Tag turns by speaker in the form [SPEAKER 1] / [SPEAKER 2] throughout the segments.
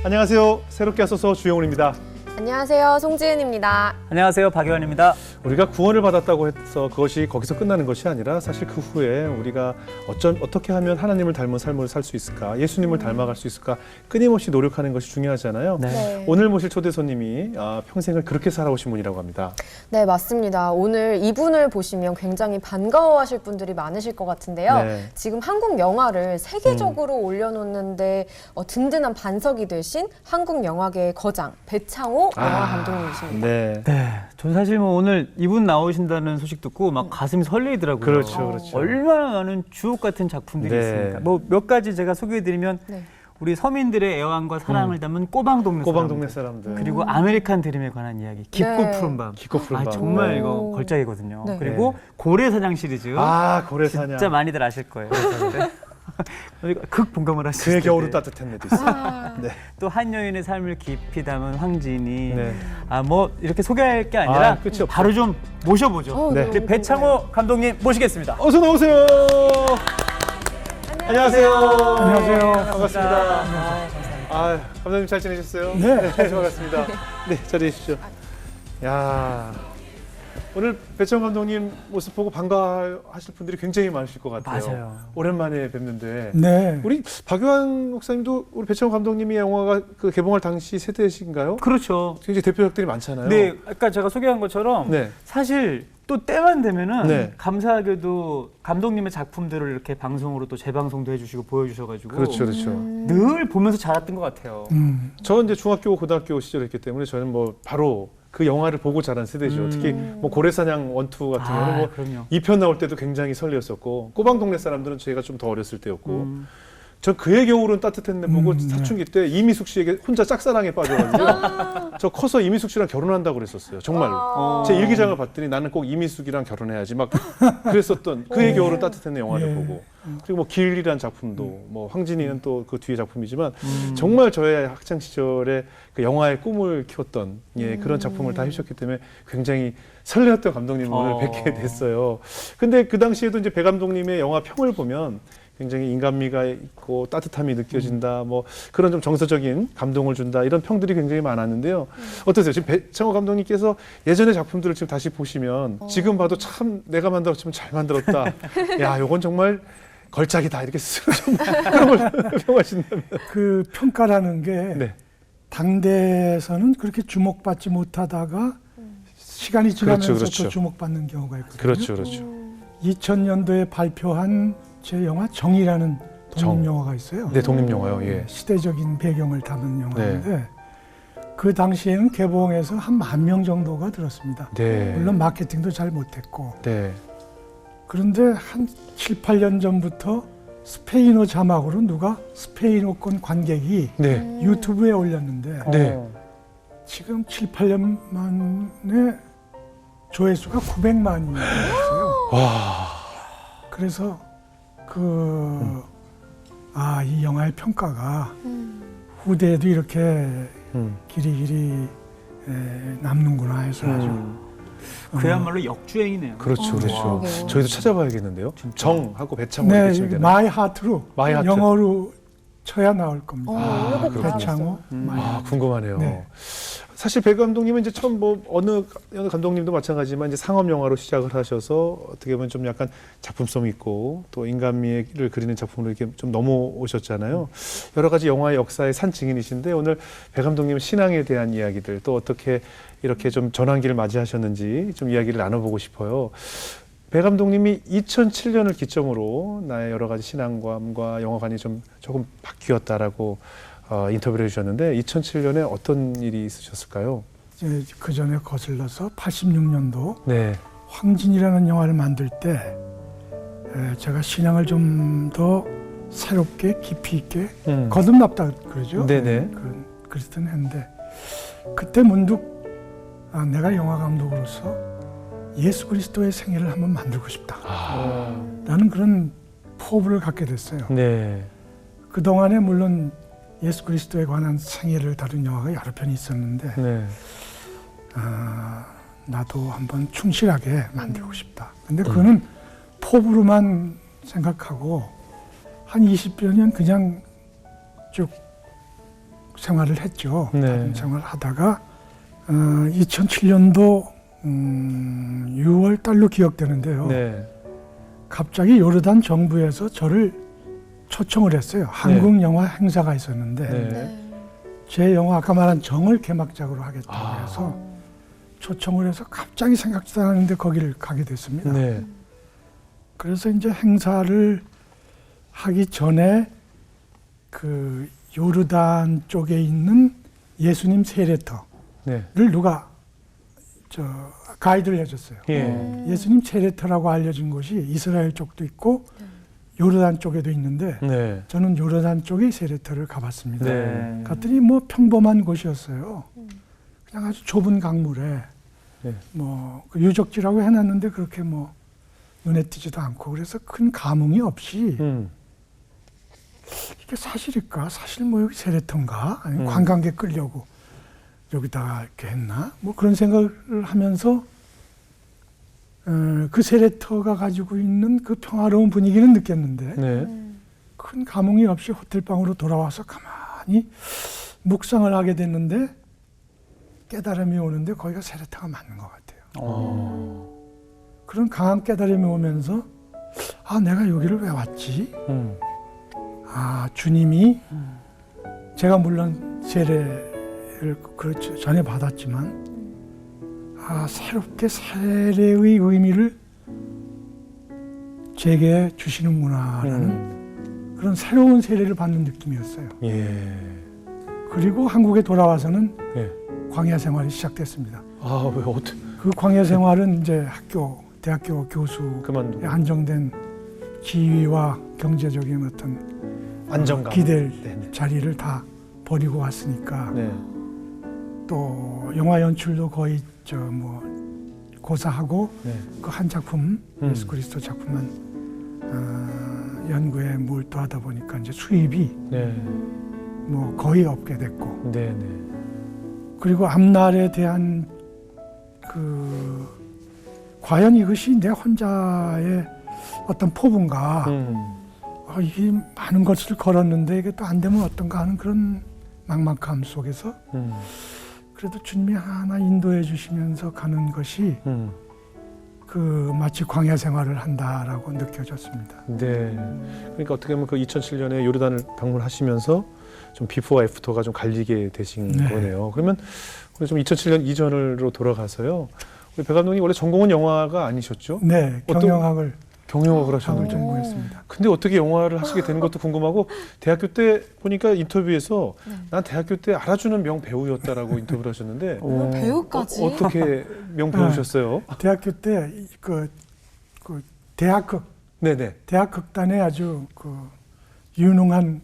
[SPEAKER 1] 안녕하세요. 새롭게 하소서 주영훈입니다.
[SPEAKER 2] 안녕하세요. 송지은입니다.
[SPEAKER 3] 안녕하세요. 박유환입니다.
[SPEAKER 1] 우리가 구원을 받았다고 해서 그것이 거기서 끝나는 것이 아니라 사실 그 후에 우리가 어떻게 하면 하나님을 닮은 삶을 살 수 있을까, 예수님을 닮아갈 수 있을까 끊임없이 노력하는 것이 중요하잖아요.
[SPEAKER 2] 네.
[SPEAKER 1] 오늘 모실 초대 손님이 평생을 그렇게 살아오신 분이라고 합니다.
[SPEAKER 2] 네, 맞습니다. 오늘 이분을 보시면 굉장히 반가워하실 분들이 많으실 것 같은데요.
[SPEAKER 1] 네.
[SPEAKER 2] 지금 한국 영화를 세계적으로 올려놓는데 든든한 반석이 되신 한국 영화계의 거장 배창호 영화 감독님이십니다.
[SPEAKER 1] 네.
[SPEAKER 3] 네, 전 사실 뭐 오늘 이분 나오신다는 소식 듣고 막 가슴이 설레이더라고요.
[SPEAKER 1] 그렇죠, 그렇죠.
[SPEAKER 3] 얼마나 많은 주옥 같은 작품들이
[SPEAKER 1] 네.
[SPEAKER 3] 있습니까? 뭐 몇 가지 제가 소개해드리면
[SPEAKER 2] 네.
[SPEAKER 3] 우리 서민들의 애환과 사랑을 담은 꼬방동네
[SPEAKER 1] 꼬방동네
[SPEAKER 3] 사람들.
[SPEAKER 1] 사람들.
[SPEAKER 3] 그리고 아메리칸 드림에 관한 이야기 깊고
[SPEAKER 2] 네.
[SPEAKER 3] 푸른 밤.
[SPEAKER 1] 깊고 푸른 밤.
[SPEAKER 3] 정말
[SPEAKER 2] 오.
[SPEAKER 3] 이거 걸작이거든요.
[SPEAKER 2] 네.
[SPEAKER 3] 그리고 고래사냥 시리즈.
[SPEAKER 1] 고래사냥.
[SPEAKER 3] 진짜 많이들 아실 거예요. 극 공감을 하실
[SPEAKER 1] 그의
[SPEAKER 3] 텐데.
[SPEAKER 1] 겨울은 따뜻한 내도 있어요. 네.
[SPEAKER 3] 또 한 여인의 삶을 깊이 담은 황진이.
[SPEAKER 1] 네.
[SPEAKER 3] 뭐 이렇게 소개할 게 아니라
[SPEAKER 1] 끝이 없어요.
[SPEAKER 3] 바로 좀 모셔보죠.
[SPEAKER 1] 네.
[SPEAKER 3] 우리 배창호 감독님 모시겠습니다.
[SPEAKER 1] 어서 나오세요. 안녕하세요.
[SPEAKER 4] 안녕하세요.
[SPEAKER 1] 반갑습니다. 감독님 잘 지내셨어요?
[SPEAKER 4] 네.
[SPEAKER 1] 반갑습니다. 네, 자리해 주십시오. 야, 오늘 배창호 감독님 모습 보고 반가워하실 분들이 굉장히 많으실 것 같아요.
[SPEAKER 3] 맞아요.
[SPEAKER 1] 오랜만에 뵙는데.
[SPEAKER 4] 네.
[SPEAKER 1] 우리 박유환 목사님도 우리 배창호 감독님이 영화가 그 개봉할 당시 세대신가요?
[SPEAKER 3] 그렇죠.
[SPEAKER 1] 굉장히 대표작들이 많잖아요.
[SPEAKER 3] 네, 아까 제가 소개한 것처럼
[SPEAKER 1] 네.
[SPEAKER 3] 사실 또 때만 되면은
[SPEAKER 1] 네.
[SPEAKER 3] 감사하게도 감독님의 작품들을 이렇게 방송으로 또 재방송도 해주시고 보여주셔가지고
[SPEAKER 1] 그렇죠, 그렇죠.
[SPEAKER 3] 늘 보면서 자랐던 것 같아요.
[SPEAKER 1] 저 이제 중학교, 고등학교 시절했기 때문에 저는 뭐 바로 그 영화를 보고 자란 세대죠. 특히 뭐 고래사냥 1, 2 같은 경우는 뭐
[SPEAKER 3] 그럼요.
[SPEAKER 1] 2편 나올 때도 굉장히 설레었었고 꼬방동네 사람들은 저희가 좀 더 어렸을 때였고 전 그의 겨울은 따뜻했네 보고 사춘기 때 이미숙 씨에게 혼자 짝사랑에 빠져가지고 저 커서 이미숙 씨랑 결혼한다고 그랬었어요. 정말로. 제 일기장을 봤더니 나는 꼭 이미숙이랑 결혼해야지 막 그랬었던 그의 겨울은 따뜻했네 영화를
[SPEAKER 4] 예.
[SPEAKER 1] 보고 그리고 뭐 길이란 작품도 뭐 황진이는 또 그 뒤에 작품이지만 정말 저의 학창 시절에 그 영화의 꿈을 키웠던 그런 작품을 다 해주셨기 때문에 굉장히 설레었던 감독님을 뵙게 됐어요. 근데 그 당시에도 이제 배 감독님의 영화 평을 보면 굉장히 인간미가 있고 따뜻함이 느껴진다, 뭐 그런 좀 정서적인 감동을 준다 이런 평들이 굉장히 많았는데요. 어떠세요? 지금 배창호 감독님께서 예전의 작품들을 지금 다시 보시면 지금 봐도 참 내가 만들었지만 잘 만들었다. 야, 요건 정말 걸작이다 이렇게 스스로 좀 그런 걸 평하신다면.
[SPEAKER 4] 그 평가라는 게
[SPEAKER 1] 네.
[SPEAKER 4] 당대에서는 그렇게 주목받지 못하다가 시간이 지나면서
[SPEAKER 1] 그렇죠.
[SPEAKER 4] 또 주목받는 경우가 있거든요.
[SPEAKER 1] 그렇죠, 그렇죠.
[SPEAKER 4] 2000년도에 발표한 제 영화 정이라는 독립 영화가 있어요.
[SPEAKER 1] 네, 독립 영화요. 예.
[SPEAKER 4] 시대적인 배경을 담은 영화인데 그 당시에는 개봉해서 한 10,000명 정도가 들었습니다.
[SPEAKER 1] 네.
[SPEAKER 4] 물론 마케팅도 잘 못했고
[SPEAKER 1] 네.
[SPEAKER 4] 그런데 한 7, 8년 전부터 스페인어 자막으로 누가 스페인어권 관객이
[SPEAKER 1] 네.
[SPEAKER 4] 유튜브에 올렸는데
[SPEAKER 1] 네.
[SPEAKER 4] 지금 7, 8년 만에 조회수가 900만이 됐어요.
[SPEAKER 1] 와.
[SPEAKER 4] 그래서 이 영화의 평가가 후대에도 이렇게 길이길이 남는구나 해서 아주
[SPEAKER 3] 그야말로 역주행이네요.
[SPEAKER 1] 그렇죠, 그렇죠.
[SPEAKER 2] 그러게요.
[SPEAKER 1] 저희도 찾아봐야겠는데요. 정하고 배창호
[SPEAKER 4] 네,
[SPEAKER 1] 이렇게 치면 되나요?
[SPEAKER 4] 마이 하트로
[SPEAKER 1] 마이 하트.
[SPEAKER 4] 영어로 쳐야 나올 겁니다.
[SPEAKER 2] 이거 꼭
[SPEAKER 4] 배창호 마이
[SPEAKER 1] 아,
[SPEAKER 4] 하트.
[SPEAKER 1] 궁금하네요.
[SPEAKER 4] 네.
[SPEAKER 1] 사실 배 감독님은 이제 처음 뭐 어느 감독님도 마찬가지지만 이제 상업 영화로 시작을 하셔서 어떻게 보면 좀 약간 작품성 있고 또 인간미를 그리는 작품으로 이렇게 좀 넘어오셨잖아요. 여러 가지 영화의 역사의 산 증인이신데 오늘 배 감독님은 신앙에 대한 이야기들 또 어떻게 이렇게 좀 전환기를 맞이하셨는지 좀 이야기를 나눠보고 싶어요. 배 감독님이 2007년을 기점으로 나의 여러 가지 신앙관과 영화관이 좀 조금 바뀌었다라고 인터뷰를 해주셨는데 2007년에 어떤 일이 있으셨을까요?
[SPEAKER 4] 그 전에 거슬러서 86년도
[SPEAKER 1] 네.
[SPEAKER 4] 황진이라는 영화를 만들 때 제가 신앙을 좀 더 새롭게 깊이 있게 거듭났다 그러죠.
[SPEAKER 1] 네네.
[SPEAKER 4] 그랬던 했는데 그때 문득 내가 영화 감독으로서 예수 그리스도의 생애를 한번 만들고 싶다. 라는 그런 포부를 갖게 됐어요.
[SPEAKER 1] 네.
[SPEAKER 4] 그동안에 물론 예수 그리스도에 관한 생애를 다룬 영화가 여러 편이 있었는데
[SPEAKER 1] 네.
[SPEAKER 4] 나도 한번 충실하게 만들고 싶다. 근데 그거는 포부로만 생각하고 한 20여 년 그냥 쭉 생활을 했죠.
[SPEAKER 1] 네.
[SPEAKER 4] 가족 생활을 하다가 2007년도 6월 달로 기억되는데요.
[SPEAKER 1] 네.
[SPEAKER 4] 갑자기 요르단 정부에서 저를 초청을 했어요. 한국 영화 행사가 있었는데
[SPEAKER 1] 네.
[SPEAKER 2] 네.
[SPEAKER 4] 제 영화 아까 말한 정을 개막작으로 하겠다고
[SPEAKER 1] 아.
[SPEAKER 4] 해서 초청을 해서 갑자기 생각지도 않았는데 거기를 가게 됐습니다.
[SPEAKER 1] 네.
[SPEAKER 4] 그래서 이제 행사를 하기 전에 그 요르단 쪽에 있는 예수님 세례터를
[SPEAKER 1] 네.
[SPEAKER 4] 누가 가이드를 해줬어요.
[SPEAKER 1] 예.
[SPEAKER 4] 예수님 세례터라고 알려진 곳이 이스라엘 쪽도 있고 요르단 쪽에도 있는데
[SPEAKER 1] 네.
[SPEAKER 4] 저는 요르단 쪽의 세례터를 가봤습니다.
[SPEAKER 1] 네.
[SPEAKER 4] 갔더니 뭐 평범한 곳이었어요. 그냥 아주 좁은 강물에
[SPEAKER 1] 네.
[SPEAKER 4] 뭐그 유적지라고 해놨는데 그렇게 뭐 눈에 띄지도 않고 그래서 큰 감흥이 없이 이게 사실일까? 사실 뭐 여기 세례터인가? 아니면 관광객 끌려고 여기다가 이렇게 했나? 뭐 그런 생각을 하면서 그 세례터가 가지고 있는 그 평화로운 분위기는 느꼈는데
[SPEAKER 1] 네.
[SPEAKER 4] 큰 감흥이 없이 호텔방으로 돌아와서 가만히 묵상을 하게 됐는데 깨달음이 오는데 거기가 세례터가 맞는 것 같아요. 그런 강한 깨달음이 오면서 아 내가 여기를 왜 왔지? 아 주님이 제가 물론 세례를 그렇죠 전에 받았지만 아 새롭게 세례의 의미를 제게 주시는구나라는 그런 새로운 세례를 받는 느낌이었어요.
[SPEAKER 1] 예.
[SPEAKER 4] 그리고 한국에 돌아와서는
[SPEAKER 1] 예.
[SPEAKER 4] 광야 생활이 시작됐습니다.
[SPEAKER 1] 아, 왜 어떻게
[SPEAKER 4] 그 광야 생활은 이제 대학교 교수에
[SPEAKER 1] 그만두고
[SPEAKER 4] 한정된 지위와 경제적인 어떤
[SPEAKER 1] 안정감.
[SPEAKER 4] 기댈
[SPEAKER 1] 네네.
[SPEAKER 4] 자리를 다 버리고 왔으니까
[SPEAKER 1] 네.
[SPEAKER 4] 또 영화 연출도 거의 뭐 고사하고
[SPEAKER 1] 네.
[SPEAKER 4] 그 한 작품 예수 그리스도 작품만 연구에 몰두하다 보니까 이제 수입이
[SPEAKER 1] 네.
[SPEAKER 4] 뭐 거의 없게 됐고
[SPEAKER 1] 네. 네.
[SPEAKER 4] 그리고 앞날에 대한 그 과연 이것이 내 혼자의 어떤 포부인가 이게 많은 것을 걸었는데 이게 또 안 되면 어떤가 하는 그런 막막함 속에서 그래도 주님이 하나 인도해 주시면서 가는 것이 그 마치 광야 생활을 한다라고 느껴졌습니다.
[SPEAKER 1] 네. 그러니까 어떻게 보면 그 2007년에 요르단을 방문하시면서 좀 비포와 애프터가 좀 갈리게 되신
[SPEAKER 4] 네.
[SPEAKER 1] 거네요. 그러면 우리 좀 2007년 이전으로 돌아가서요. 우리 배 감독님 원래 전공은 영화가 아니셨죠?
[SPEAKER 4] 네,
[SPEAKER 1] 어떤-
[SPEAKER 4] 경영학을
[SPEAKER 1] 경영학을
[SPEAKER 4] 학을
[SPEAKER 1] 하셨는데.
[SPEAKER 4] 전공했습니다.
[SPEAKER 1] 근데 어떻게 영화를 하시게 되는 것도 궁금하고 대학교 때 보니까 인터뷰에서 난 대학교 때 알아주는 명배우였다라고 인터뷰를 하셨는데
[SPEAKER 2] 배우까지?
[SPEAKER 1] 어떻게 명배우셨어요?
[SPEAKER 4] 대학교 때 그 대학극
[SPEAKER 1] 네네.
[SPEAKER 4] 대학극단의 아주 그 유능한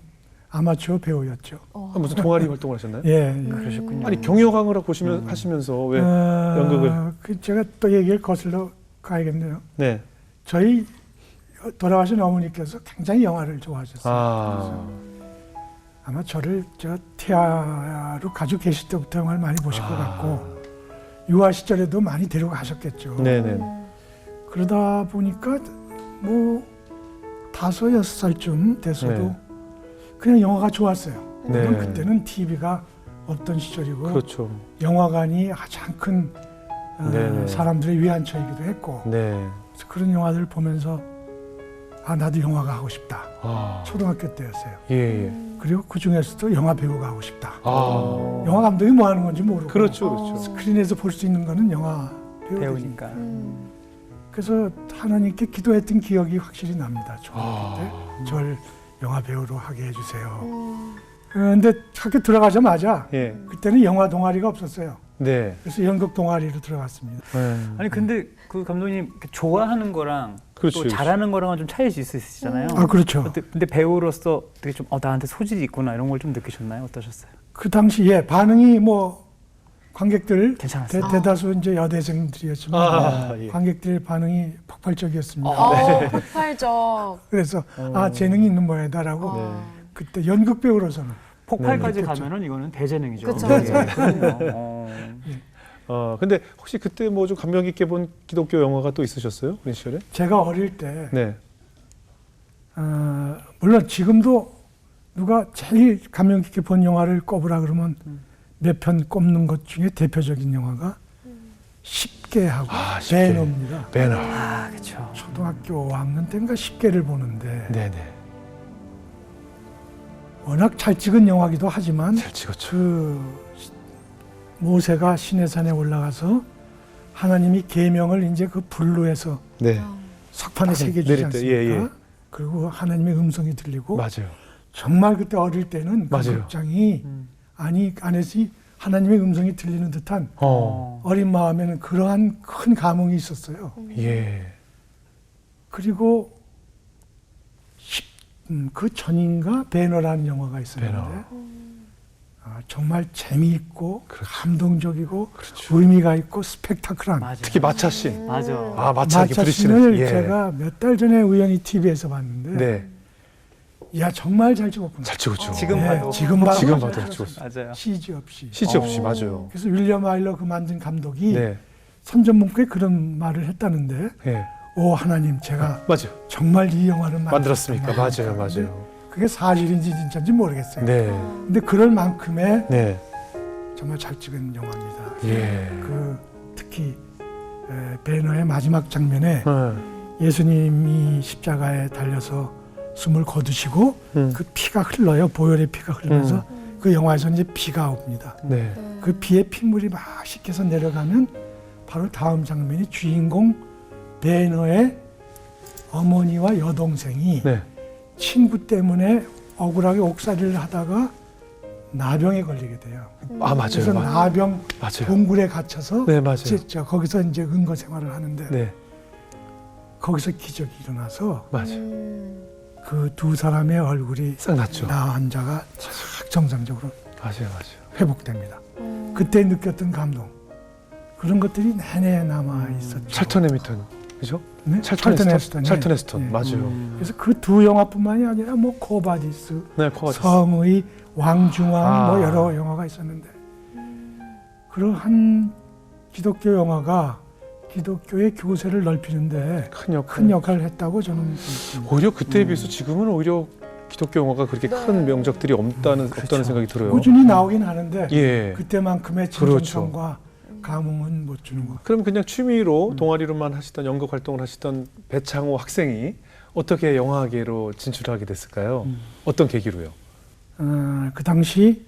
[SPEAKER 4] 아마추어 배우였죠.
[SPEAKER 1] 무슨 동아리 활동을 하셨나요?
[SPEAKER 4] 예, 예.
[SPEAKER 3] 그러셨군요.
[SPEAKER 1] 아니 경영학을 하시면서 왜 연극을?
[SPEAKER 4] 그 제가 또 얘기를 거슬러 가야겠네요.
[SPEAKER 1] 네.
[SPEAKER 4] 저희 돌아가신 어머니께서 굉장히 영화를 좋아하셨어요.
[SPEAKER 1] 아.
[SPEAKER 4] 아마 저를 태아로 가지고 계실 때부터 영화를 많이 보실 것 같고 유아 시절에도 많이 데려가셨겠죠.
[SPEAKER 1] 네네.
[SPEAKER 4] 그러다 보니까 뭐 5, 6살쯤 돼서도
[SPEAKER 1] 네.
[SPEAKER 4] 그냥 영화가 좋았어요.
[SPEAKER 1] 네.
[SPEAKER 4] 물론 그때는 TV가 없던 시절이고
[SPEAKER 1] 그렇죠.
[SPEAKER 4] 영화관이 가장 큰
[SPEAKER 1] 네네.
[SPEAKER 4] 사람들의 위안처이기도 했고
[SPEAKER 1] 네.
[SPEAKER 4] 그래서 그런 영화들을 보면서 아 나도 영화가 하고 싶다.
[SPEAKER 1] 아.
[SPEAKER 4] 초등학교 때였어요.
[SPEAKER 1] 예. 예.
[SPEAKER 4] 그리고 그 중에서도 영화 배우가 하고 싶다.
[SPEAKER 1] 아.
[SPEAKER 4] 영화 감독이 뭐 하는 건지 모르고
[SPEAKER 1] 그렇죠, 그렇죠.
[SPEAKER 4] 스크린에서 볼 수 있는 거는 영화 배우니까.
[SPEAKER 3] 배우니까.
[SPEAKER 4] 그래서 하나님께 기도했던 기억이 확실히 납니다. 초등학교 때
[SPEAKER 1] 아.
[SPEAKER 4] 절 영화 배우로 하게 해주세요. 그런데 학교 들어가자마자
[SPEAKER 1] 예.
[SPEAKER 4] 그때는 영화 동아리가 없었어요.
[SPEAKER 1] 네.
[SPEAKER 4] 그래서 연극 동아리로 들어갔습니다.
[SPEAKER 3] 아니 근데 그 감독님 이렇게 좋아하는 거랑
[SPEAKER 1] 그렇지,
[SPEAKER 3] 또
[SPEAKER 1] 그렇지.
[SPEAKER 3] 잘하는 거랑은 좀 차이가 있으시잖아요.
[SPEAKER 4] 아 그렇죠.
[SPEAKER 3] 근데 배우로서 되게 좀 나한테 소질이 있구나 이런 걸 좀 느끼셨나요? 어떠셨어요?
[SPEAKER 4] 그 당시에 반응이 뭐 관객들
[SPEAKER 3] 괜찮았어요?
[SPEAKER 4] 대다수 이제 여대생들이었지만
[SPEAKER 1] 아, 예.
[SPEAKER 4] 관객들의 반응이 폭발적이었습니다.
[SPEAKER 2] 폭발적.
[SPEAKER 4] 그래서 아 재능이 있는 모양이다라고
[SPEAKER 1] 네.
[SPEAKER 4] 그때 연극 배우로서는
[SPEAKER 3] 폭발까지
[SPEAKER 4] 네,
[SPEAKER 3] 가면은 이거는 대재능이죠.
[SPEAKER 2] 그쵸,
[SPEAKER 3] 네,
[SPEAKER 2] 그쵸.
[SPEAKER 3] 그럼요.
[SPEAKER 1] 근데 혹시 그때 뭐 좀 감명 깊게 본 기독교 영화가 또 있으셨어요? 그런 시절에?
[SPEAKER 4] 제가 어릴 때
[SPEAKER 1] 네.
[SPEAKER 4] 물론 지금도 누가 제일 감명 깊게 본 영화를 꼽으라 그러면 몇 편 꼽는 것 중에 대표적인 영화가 10개하고
[SPEAKER 1] 아, 10개.
[SPEAKER 4] 배너입니다.
[SPEAKER 1] 배너.
[SPEAKER 3] 아, 그렇죠.
[SPEAKER 4] 초등학교 5학년 때인가 10개를 보는데
[SPEAKER 1] 네네.
[SPEAKER 4] 워낙 잘 찍은 영화기도 하지만
[SPEAKER 1] 잘 찍었죠.
[SPEAKER 4] 그 모세가 시내산에 올라가서 하나님이 계명을 이제 그 불로에서
[SPEAKER 1] 네.
[SPEAKER 4] 석판에
[SPEAKER 1] 아,
[SPEAKER 4] 새겨주지
[SPEAKER 1] 내릴 때,
[SPEAKER 4] 않습니까?
[SPEAKER 1] 예, 예.
[SPEAKER 4] 그리고 하나님의 음성이 들리고
[SPEAKER 1] 맞아요.
[SPEAKER 4] 정말 그때 어릴 때는 그
[SPEAKER 1] 맞아요.
[SPEAKER 4] 극장이 안에서 하나님의 음성이 들리는 듯한 어린 마음에는 그러한 큰 감흥이 있었어요.
[SPEAKER 1] 예.
[SPEAKER 4] 그리고 그 전인가 배너라는 영화가 있었는데
[SPEAKER 1] 배너.
[SPEAKER 4] 정말 재미있고
[SPEAKER 1] 그렇죠.
[SPEAKER 4] 감동적이고
[SPEAKER 1] 그렇죠.
[SPEAKER 4] 의미가 있고 스펙타클한
[SPEAKER 3] 맞아요.
[SPEAKER 1] 특히 마차 씬.
[SPEAKER 3] 맞아.
[SPEAKER 1] 아, 마차 이렇게
[SPEAKER 4] 마차
[SPEAKER 1] 부딪히는.
[SPEAKER 4] 씬을
[SPEAKER 1] 예.
[SPEAKER 4] 제가 몇 달 전에 우연히 TV에서 봤는데
[SPEAKER 1] 네.
[SPEAKER 4] 야 정말 잘 찍었구나.
[SPEAKER 1] 잘 찍었죠.
[SPEAKER 3] 지금
[SPEAKER 4] 네,
[SPEAKER 3] 봐도.
[SPEAKER 4] 지금 봐도
[SPEAKER 1] 지금
[SPEAKER 4] 잘
[SPEAKER 1] 봐도
[SPEAKER 4] 찍었어요.
[SPEAKER 1] 찍었어요.
[SPEAKER 3] 맞아요.
[SPEAKER 4] CG 없이.
[SPEAKER 1] CG 없이 맞아요.
[SPEAKER 4] 그래서 윌리엄 아일러 그 만든 감독이
[SPEAKER 1] 네.
[SPEAKER 4] 선전문구에 그런 말을 했다는데
[SPEAKER 1] 예.
[SPEAKER 4] 오 하나님 제가
[SPEAKER 1] 맞아요.
[SPEAKER 4] 정말 이 영화를
[SPEAKER 1] 만들었습니까? 맞아요.
[SPEAKER 4] 근데
[SPEAKER 1] 맞아요.
[SPEAKER 4] 그게 사실인지 진짜인지 모르겠어요.
[SPEAKER 1] 네.
[SPEAKER 4] 근데 그럴 만큼의
[SPEAKER 1] 네.
[SPEAKER 4] 정말 잘 찍은 영화입니다.
[SPEAKER 1] 예.
[SPEAKER 4] 그 특히 배너의 마지막 장면에
[SPEAKER 1] 어.
[SPEAKER 4] 예수님이 십자가에 달려서 숨을 거두시고 그 피가 흘러요. 보혈의 피가 흐르면서 그 영화에서 이제 비가 옵니다.
[SPEAKER 1] 네.
[SPEAKER 4] 그 비에 핏물이 막 씻겨서 내려가면 바로 다음 장면이 주인공 배너의 어머니와 여동생이
[SPEAKER 1] 네.
[SPEAKER 4] 친구 때문에 억울하게 옥살이를 하다가 나병에 걸리게 돼요.
[SPEAKER 1] 아,
[SPEAKER 4] 그래서
[SPEAKER 1] 맞아요.
[SPEAKER 4] 나병
[SPEAKER 1] 맞아요.
[SPEAKER 4] 동굴에 갇혀서
[SPEAKER 1] 네, 맞아요.
[SPEAKER 4] 거기서 이제 은거 생활을 하는데
[SPEAKER 1] 네.
[SPEAKER 4] 거기서 기적이 일어나서
[SPEAKER 1] 맞아요.
[SPEAKER 4] 그 두 사람의 얼굴이
[SPEAKER 1] 싹 났죠.
[SPEAKER 4] 나 환자가 착 정상적으로
[SPEAKER 1] 맞아요. 맞아요.
[SPEAKER 4] 회복됩니다. 그때 느꼈던 감동 그런 것들이 내내 남아 있었죠.
[SPEAKER 1] 찰턴 해미턴. 그죠?
[SPEAKER 4] 네?
[SPEAKER 1] 찰턴 헤스턴.
[SPEAKER 4] 예.
[SPEAKER 1] 찰턴 헤스턴.
[SPEAKER 4] 예.
[SPEAKER 1] 맞아요.
[SPEAKER 4] 그래서 그 두 영화뿐만이 아니라 뭐 코바디스,
[SPEAKER 1] 네, 코바디스.
[SPEAKER 4] 성의, 왕중왕
[SPEAKER 1] 아.
[SPEAKER 4] 뭐 여러 영화가 있었는데 그러한 기독교 영화가 기독교의 교세를 넓히는데
[SPEAKER 1] 큰 역할.
[SPEAKER 4] 큰 역할을 했다고 저는 생각합니다.
[SPEAKER 1] 오히려 그때에 비해서 지금은 오히려 기독교 영화가 그렇게 큰 명작들이 없다는 생각이 들어요.
[SPEAKER 4] 꾸준히 나오긴 하는데
[SPEAKER 1] 예.
[SPEAKER 4] 그때만큼의
[SPEAKER 1] 그렇죠.
[SPEAKER 4] 진정성과 감흥은 못 주는 것 같아요.
[SPEAKER 1] 그럼 그냥 취미로 동아리로만 하시던 연극 활동을 하시던 배창호 학생이 어떻게 영화계로 진출하게 됐을까요? 어떤 계기로요?
[SPEAKER 4] 그 당시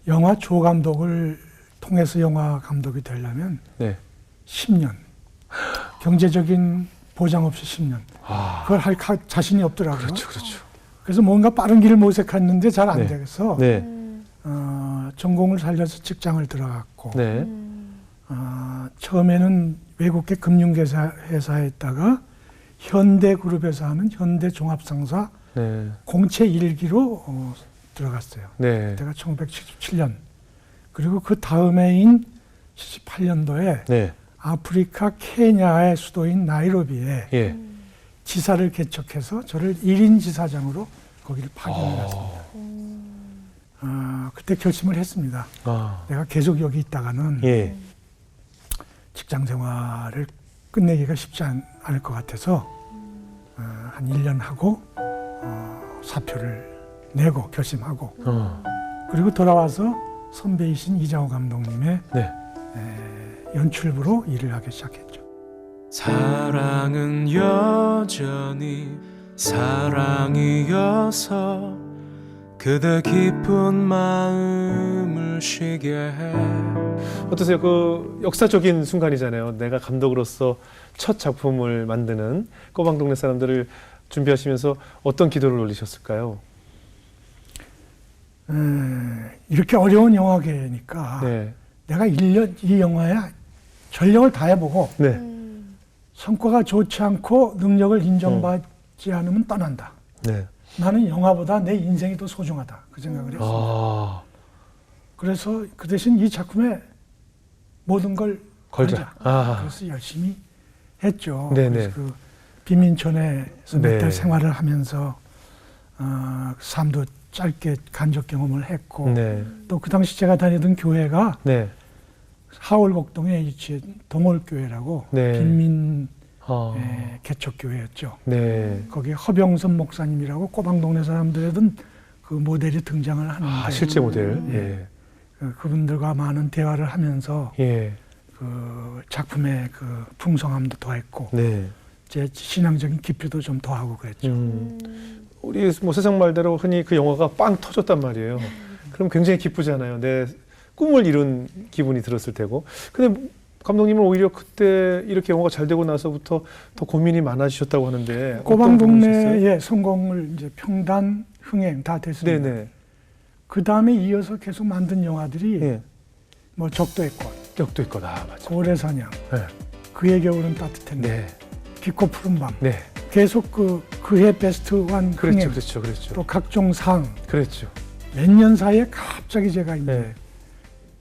[SPEAKER 4] 영화 조감독을 통해서 영화 감독이 되려면
[SPEAKER 1] 네.
[SPEAKER 4] 10년 경제적인 보장 없이 10년
[SPEAKER 1] 아,
[SPEAKER 4] 그걸 할 자신이 없더라고요.
[SPEAKER 1] 그렇죠, 그렇죠.
[SPEAKER 4] 그래서 뭔가 빠른 길을 모색했는데 잘 안
[SPEAKER 1] 네.
[SPEAKER 4] 돼서
[SPEAKER 1] 네,
[SPEAKER 4] 전공을 살려서 직장을 들어갔고
[SPEAKER 1] 네,
[SPEAKER 4] 처음에는 외국계 금융회사에 있다가 현대그룹에서 하는 현대종합상사
[SPEAKER 1] 네,
[SPEAKER 4] 공채 1기로 들어갔어요.
[SPEAKER 1] 네,
[SPEAKER 4] 그때가 1977년. 그리고 그 다음해인 78년도에
[SPEAKER 1] 네,
[SPEAKER 4] 아프리카 케냐의 수도인 나이로비에
[SPEAKER 1] 예.
[SPEAKER 4] 지사를 개척해서 저를 1인 지사장으로 거기를 파견을 갔습니다. 그때 결심을 했습니다.
[SPEAKER 1] 아,
[SPEAKER 4] 내가 계속 여기 있다가는
[SPEAKER 1] 예,
[SPEAKER 4] 직장 생활을 끝내기가 쉽지 않을 것 같아서 한 1년 하고 사표를 내고 결심하고 그리고 돌아와서 선배이신 이장호 감독님의
[SPEAKER 1] 네.
[SPEAKER 4] 연출부로 일을 하기 시작했죠.
[SPEAKER 5] 사랑은 여전히 사랑이어서 그대 깊은 마음을 쉬게 해.
[SPEAKER 1] 어떠세요? 그 역사적인 순간이잖아요. 내가 감독으로서 첫 작품을 만드는 꼬방동네 사람들을 준비하시면서 어떤 기도를 올리셨을까요?
[SPEAKER 4] 이렇게 어려운 영화계니까
[SPEAKER 1] 네,
[SPEAKER 4] 내가 1년 이 영화에 전력을 다해보고
[SPEAKER 1] 네,
[SPEAKER 4] 성과가 좋지 않고 능력을 인정받지 않으면 떠난다.
[SPEAKER 1] 네.
[SPEAKER 4] 나는 영화보다 내 인생이 더 소중하다. 그 생각을 했습니다.
[SPEAKER 1] 아,
[SPEAKER 4] 그래서 그 대신 이 작품에 모든 걸
[SPEAKER 1] 걸자. 아,
[SPEAKER 4] 그래서 열심히 했죠.
[SPEAKER 1] 네네.
[SPEAKER 4] 그래서 그 빈민촌에서
[SPEAKER 1] 네.
[SPEAKER 4] 몇 달 생활을 하면서 삶도 짧게 간접 경험을 했고
[SPEAKER 1] 네,
[SPEAKER 4] 또 그 당시 제가 다니던 교회가
[SPEAKER 1] 네,
[SPEAKER 4] 하월곡동에 위치한 동월교회라고
[SPEAKER 1] 네.
[SPEAKER 4] 빈민
[SPEAKER 1] 아,
[SPEAKER 4] 개척교회였죠.
[SPEAKER 1] 네,
[SPEAKER 4] 거기에 허병선 목사님이라고 꼬방동네 사람들에든 그 모델이 등장을 하는데
[SPEAKER 1] 아, 실제 모델. 예.
[SPEAKER 4] 그분들과 많은 대화를 하면서
[SPEAKER 1] 예.
[SPEAKER 4] 그 작품의 그 풍성함도 더했고
[SPEAKER 1] 네.
[SPEAKER 4] 제 신앙적인 깊이도 좀 더하고 그랬죠.
[SPEAKER 1] 우리 뭐 세상 말대로 흔히 그 영화가 빵 터졌단 말이에요. 그럼 굉장히 기쁘잖아요. 내 꿈을 이룬 기분이 들었을 테고. 근데 감독님은 오히려 그때 이렇게 영화가 잘 되고 나서부터 더 고민이 많아지셨다고 하는데
[SPEAKER 4] 꼬방
[SPEAKER 1] 어떤 부분이셨어요?
[SPEAKER 4] 동네의 성공을 이제 평단, 흥행 다 됐습니다.
[SPEAKER 1] 네네.
[SPEAKER 4] 그 다음에 이어서 계속 만든 영화들이
[SPEAKER 1] 예.
[SPEAKER 4] 뭐 적도의 꽃,
[SPEAKER 1] 역도 있거다. 맞아.
[SPEAKER 4] 고래사냥,
[SPEAKER 1] 네.
[SPEAKER 4] 그의 겨울은 따뜻했네,
[SPEAKER 1] 네.
[SPEAKER 4] 깊고 푸른 밤.
[SPEAKER 1] 네.
[SPEAKER 4] 계속 그해 베스트 완
[SPEAKER 1] 그렇죠.
[SPEAKER 4] 흥행,
[SPEAKER 1] 그렇죠. 그렇죠.
[SPEAKER 4] 또 각종 상,
[SPEAKER 1] 그렇죠.
[SPEAKER 4] 몇 년 사이에 갑자기 제가 이제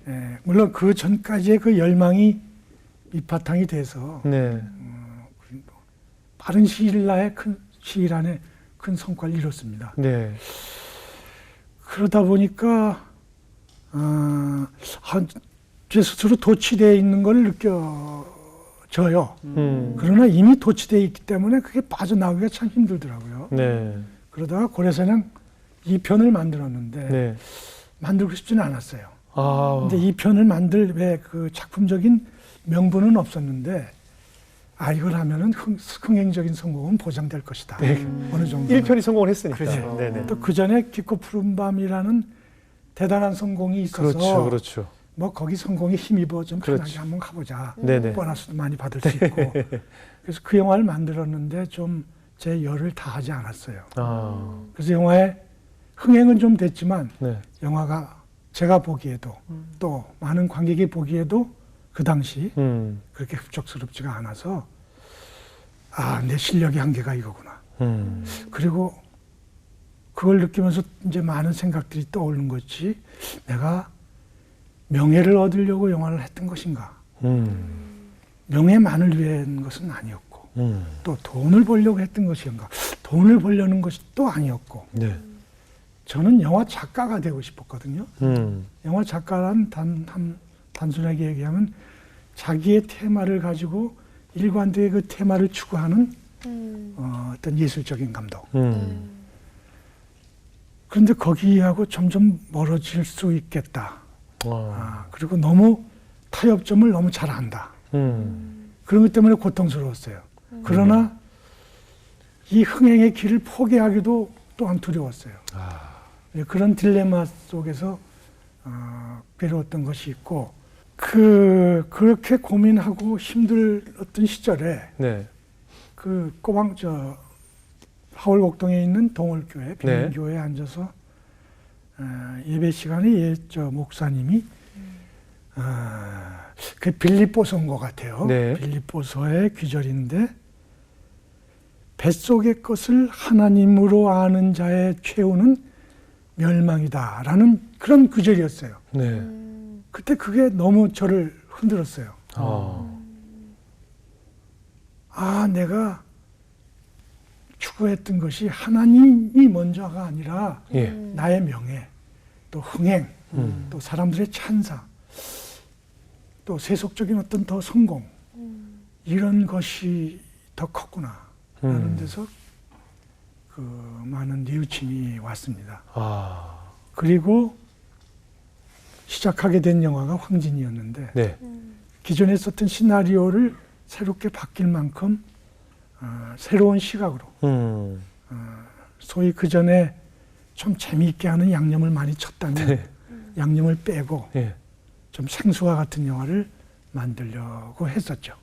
[SPEAKER 1] 네.
[SPEAKER 4] 물론 그 전까지의 그 열망이 밑바탕이 돼서
[SPEAKER 1] 네.
[SPEAKER 4] 빠른 시일 안에 큰 성과를 이뤘습니다.
[SPEAKER 1] 네.
[SPEAKER 4] 그러다 보니까 제 스스로 도취되어 있는 걸 느껴져요. 그러나 이미 도취되어 있기 때문에 그게 빠져나오기가 참 힘들더라고요.
[SPEAKER 1] 네.
[SPEAKER 4] 그러다가 고래사냥 2편을 만들었는데
[SPEAKER 1] 네.
[SPEAKER 4] 만들고 싶지는 않았어요.
[SPEAKER 1] 아.
[SPEAKER 4] 근데 2편을 만들 왜 그 작품적인 명분은 없었는데 이걸 하면은 흥행적인 성공은 보장될 것이다.
[SPEAKER 1] 네.
[SPEAKER 4] 어느 정도.
[SPEAKER 1] 1편이 성공을 했으니까.
[SPEAKER 4] 그렇죠.
[SPEAKER 1] 네네.
[SPEAKER 4] 또 그 전에 깊고 푸른 밤이라는 대단한 성공이 있어서
[SPEAKER 1] 그렇죠. 그렇죠.
[SPEAKER 4] 뭐 거기 성공에 힘입어 좀 편하게
[SPEAKER 1] 그렇죠.
[SPEAKER 4] 한번 가보자.
[SPEAKER 1] 네네.
[SPEAKER 4] 보너스도 많이 받을 수 있고. 그래서 그 영화를 만들었는데 좀 제 열을 다하지 않았어요.
[SPEAKER 1] 아.
[SPEAKER 4] 그래서 영화의 흥행은 좀 됐지만
[SPEAKER 1] 네.
[SPEAKER 4] 영화가 제가 보기에도 또 많은 관객이 보기에도 그 당시 그렇게 흡족스럽지가 않아서 내 실력의 한계가 이거구나. 그리고 그걸 느끼면서 이제 많은 생각들이 떠오르는 것이 내가 명예를 얻으려고 영화를 했던 것인가. 명예만을 위한 것은 아니었고 또 돈을 벌려고 했던 것인가. 돈을 벌려는 것이 또 아니었고
[SPEAKER 1] 네.
[SPEAKER 4] 저는 영화 작가가 되고 싶었거든요. 영화 작가란 단순하게 얘기하면 자기의 테마를 가지고 일관되게 그 테마를 추구하는 어떤 예술적인 감독. 그런데 거기하고 점점 멀어질 수 있겠다. 그리고 너무 타협점을 너무 잘 안다. 그런 것 때문에 고통스러웠어요. 그러나 이 흥행의 길을 포기하기도 또한 두려웠어요. 그런 딜레마 속에서 괴로웠던 것이 있고 그렇게 고민하고 힘들었던 시절에
[SPEAKER 1] 네.
[SPEAKER 4] 그 하월곡동에 있는 동월교회 비밀교회에 앉아서 예배 시간에 목사님이 그 빌립보서인 것 같아요.
[SPEAKER 1] 네.
[SPEAKER 4] 빌립보서의 귀절인데 뱃속의 것을 하나님으로 아는 자의 최후는 멸망이다라는 그런 구절이었어요.
[SPEAKER 1] 네.
[SPEAKER 4] 그때 그게 너무 저를 흔들었어요. 내가 추구했던 것이 하나님이 먼저가 아니라
[SPEAKER 1] 예.
[SPEAKER 4] 나의 명예, 또 흥행, 또 사람들의 찬사, 또 세속적인 어떤 더 성공 이런 것이 더 컸구나 라는 데서 그 많은 뉘우침이 왔습니다. 그리고 시작하게 된 영화가 황진이었는데
[SPEAKER 1] 네.
[SPEAKER 4] 기존에 썼던 시나리오를 새롭게 바뀔 만큼 새로운 시각으로 소위 그 전에 좀 재미있게 하는 양념을 많이 쳤다면
[SPEAKER 1] 네.
[SPEAKER 4] 양념을 빼고
[SPEAKER 1] 예.
[SPEAKER 4] 좀 생수와 같은 영화를 만들려고 했었죠.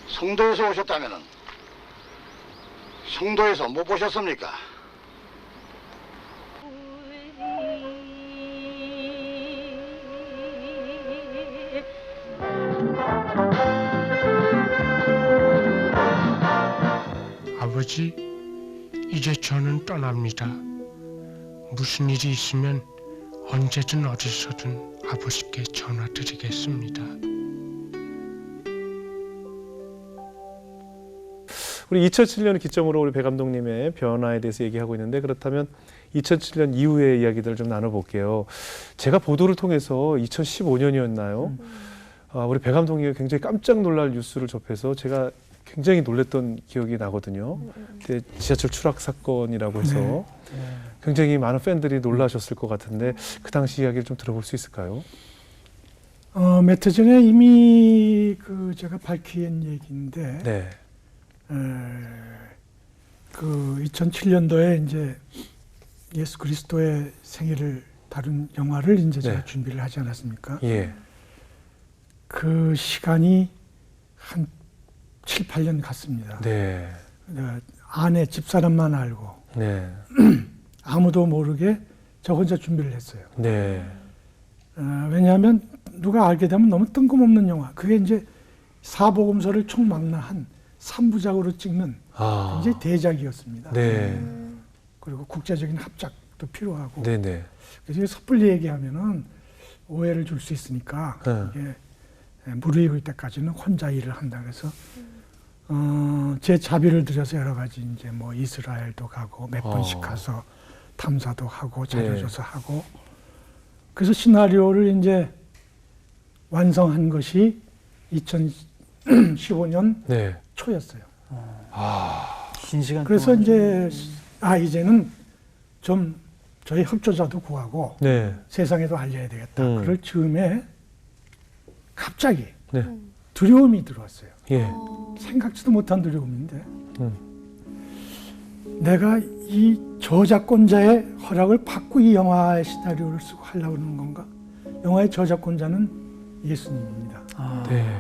[SPEAKER 6] 송도에서 오셨다면은 송도에서 뭐 보셨습니까?
[SPEAKER 7] 아버지, 이제 저는 떠납니다. 무슨 일이 있으면 언제든 어디서든 아버지께 전화드리겠습니다.
[SPEAKER 1] 우리 2007년을 기점으로 우리 배 감독님의 변화에 대해서 얘기하고 있는데 그렇다면 2007년 이후의 이야기들을 좀 나눠볼게요. 제가 보도를 통해서 2015년이었나요? 우리 배 감독님이 굉장히 깜짝 놀랄 뉴스를 접해서 제가 굉장히 놀랬던 기억이 나거든요. 그때 지하철 추락 사건이라고 해서
[SPEAKER 4] 네.
[SPEAKER 1] 굉장히 많은 팬들이 놀라셨을 것 같은데 그 당시 이야기를 좀 들어볼 수 있을까요?
[SPEAKER 4] 몇 해 전에 이미 제가 밝힌 얘기인데
[SPEAKER 1] 네.
[SPEAKER 4] 그 2007년도에 이제 예수 그리스도의 생애를 다룬 영화를 이제 제가
[SPEAKER 1] 네.
[SPEAKER 4] 준비를 하지 않았습니까?
[SPEAKER 1] 예.
[SPEAKER 4] 그 시간이 한 7, 8년 갔습니다.
[SPEAKER 1] 네.
[SPEAKER 4] 아내 집사람만 알고
[SPEAKER 1] 네.
[SPEAKER 4] 아무도 모르게 저 혼자 준비를 했어요.
[SPEAKER 1] 네.
[SPEAKER 4] 왜냐하면 누가 알게 되면 너무 뜬금없는 영화. 그게 이제 사복음서를 총망라한 3부작으로 찍는
[SPEAKER 1] 아.
[SPEAKER 4] 굉장히 대작이었습니다.
[SPEAKER 1] 네.
[SPEAKER 4] 그리고 국제적인 합작도 필요하고.
[SPEAKER 1] 네네.
[SPEAKER 4] 그래서 섣불리 얘기하면은 오해를 줄 수 있으니까 이게 무르익을 때까지는 혼자 일을 한다 그래서 제 자비를 들여서 여러 가지 이제 뭐 이스라엘도 가고 몇 번씩 가서 탐사도 하고 자료조사 하고 그래서 시나리오를 이제 완성한 것이 2015년
[SPEAKER 1] 네.
[SPEAKER 4] 초였어요.
[SPEAKER 3] 긴 시간
[SPEAKER 4] 그래서
[SPEAKER 3] 동안.
[SPEAKER 4] 이제 이제는 좀 저희 협조자도 구하고
[SPEAKER 1] 네.
[SPEAKER 4] 세상에도 알려야 되겠다.
[SPEAKER 1] 음.
[SPEAKER 4] 그럴 즈음에 갑자기
[SPEAKER 1] 네.
[SPEAKER 4] 두려움이 들어왔어요.
[SPEAKER 1] 예.
[SPEAKER 4] 생각지도 못한 두려움인데
[SPEAKER 1] 음.
[SPEAKER 4] 내가 이 저작권자의 허락을 받고 이 영화의 시나리오를 쓰고 하려고 하는 건가? 영화의 저작권자는 예수님입니다.
[SPEAKER 1] 네.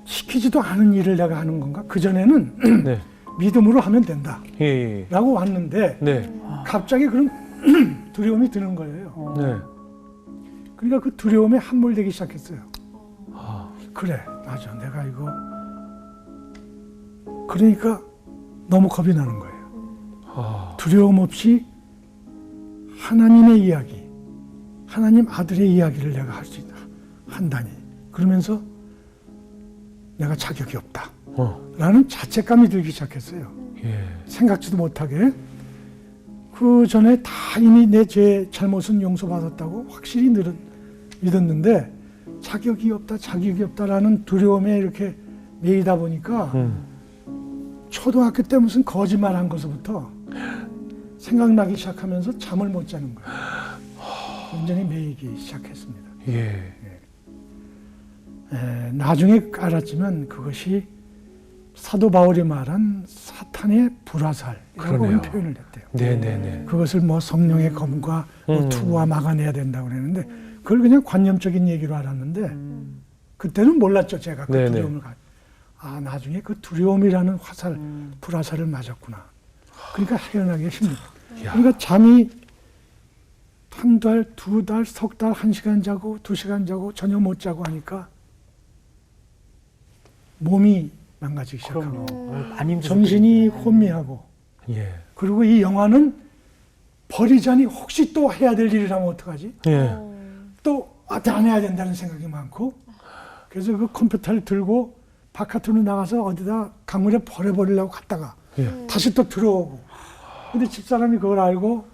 [SPEAKER 4] 시키지도 않은 일을 내가 하는 건가? 그전에는
[SPEAKER 1] 네.
[SPEAKER 4] 믿음으로 하면 된다
[SPEAKER 1] 예. 예.
[SPEAKER 4] 라고 왔는데
[SPEAKER 1] 네.
[SPEAKER 4] 갑자기 그런 두려움이 드는 거예요.
[SPEAKER 1] 네.
[SPEAKER 4] 그러니까 그 두려움에 함몰되기 시작했어요.
[SPEAKER 1] 아.
[SPEAKER 4] 그래, 맞아. 내가 이거. 그러니까 너무 겁이 나는 거예요.
[SPEAKER 1] 아.
[SPEAKER 4] 두려움 없이 하나님의 이야기, 하나님 아들의 이야기를 내가 할 수 있다. 한다니. 그러면서 내가 자격이 없다. 라는 자책감이 들기 시작했어요.
[SPEAKER 1] 예.
[SPEAKER 4] 생각지도 못하게. 그 전에 다 이미 내 죄 잘못은 용서받았다고 확실히 믿었는데 자격이 없다라는 두려움에 이렇게 매이다 보니까 초등학교 때 무슨 거짓말한 것부터 생각나기 시작하면서 잠을 못 자는 거예요. 완전히 매이기 시작했습니다.
[SPEAKER 1] 예.
[SPEAKER 4] 나중에 알았지만 그것이 사도 바울이 말한 사탄의 불화살이라고
[SPEAKER 1] 그러네요.
[SPEAKER 4] 표현을 했대요.
[SPEAKER 1] 네네네.
[SPEAKER 4] 그것을 뭐 성령의 검과 뭐 투구와 막아내야 된다고 그랬는데 그걸 그냥 관념적인 얘기로 알았는데 그때는 몰랐죠. 제가 그
[SPEAKER 1] 네네.
[SPEAKER 4] 두려움을 나중에 그 두려움이라는 화살, 불화살을 맞았구나. 그러니까 헤어나기가 힘들어. 그러니까 잠이 한 달, 두 달, 석 달, 1시간 자고 2시간 자고 전혀 못 자고 하니까 몸이 망가지기 시작하고
[SPEAKER 3] 많이 힘드셨겠네요.
[SPEAKER 4] 정신이 혼미하고
[SPEAKER 1] 예.
[SPEAKER 4] 그리고 이 영화는 버리자니 혹시 또 해야 될 일이라면 어떡하지?
[SPEAKER 1] 예.
[SPEAKER 4] 또 안 해야 된다는 생각이 많고 그래서 그 컴퓨터를 들고 바깥으로 나가서 어디다 강물에 버려버리려고 갔다가 다시 또 들어오고 근데 집사람이 그걸 알고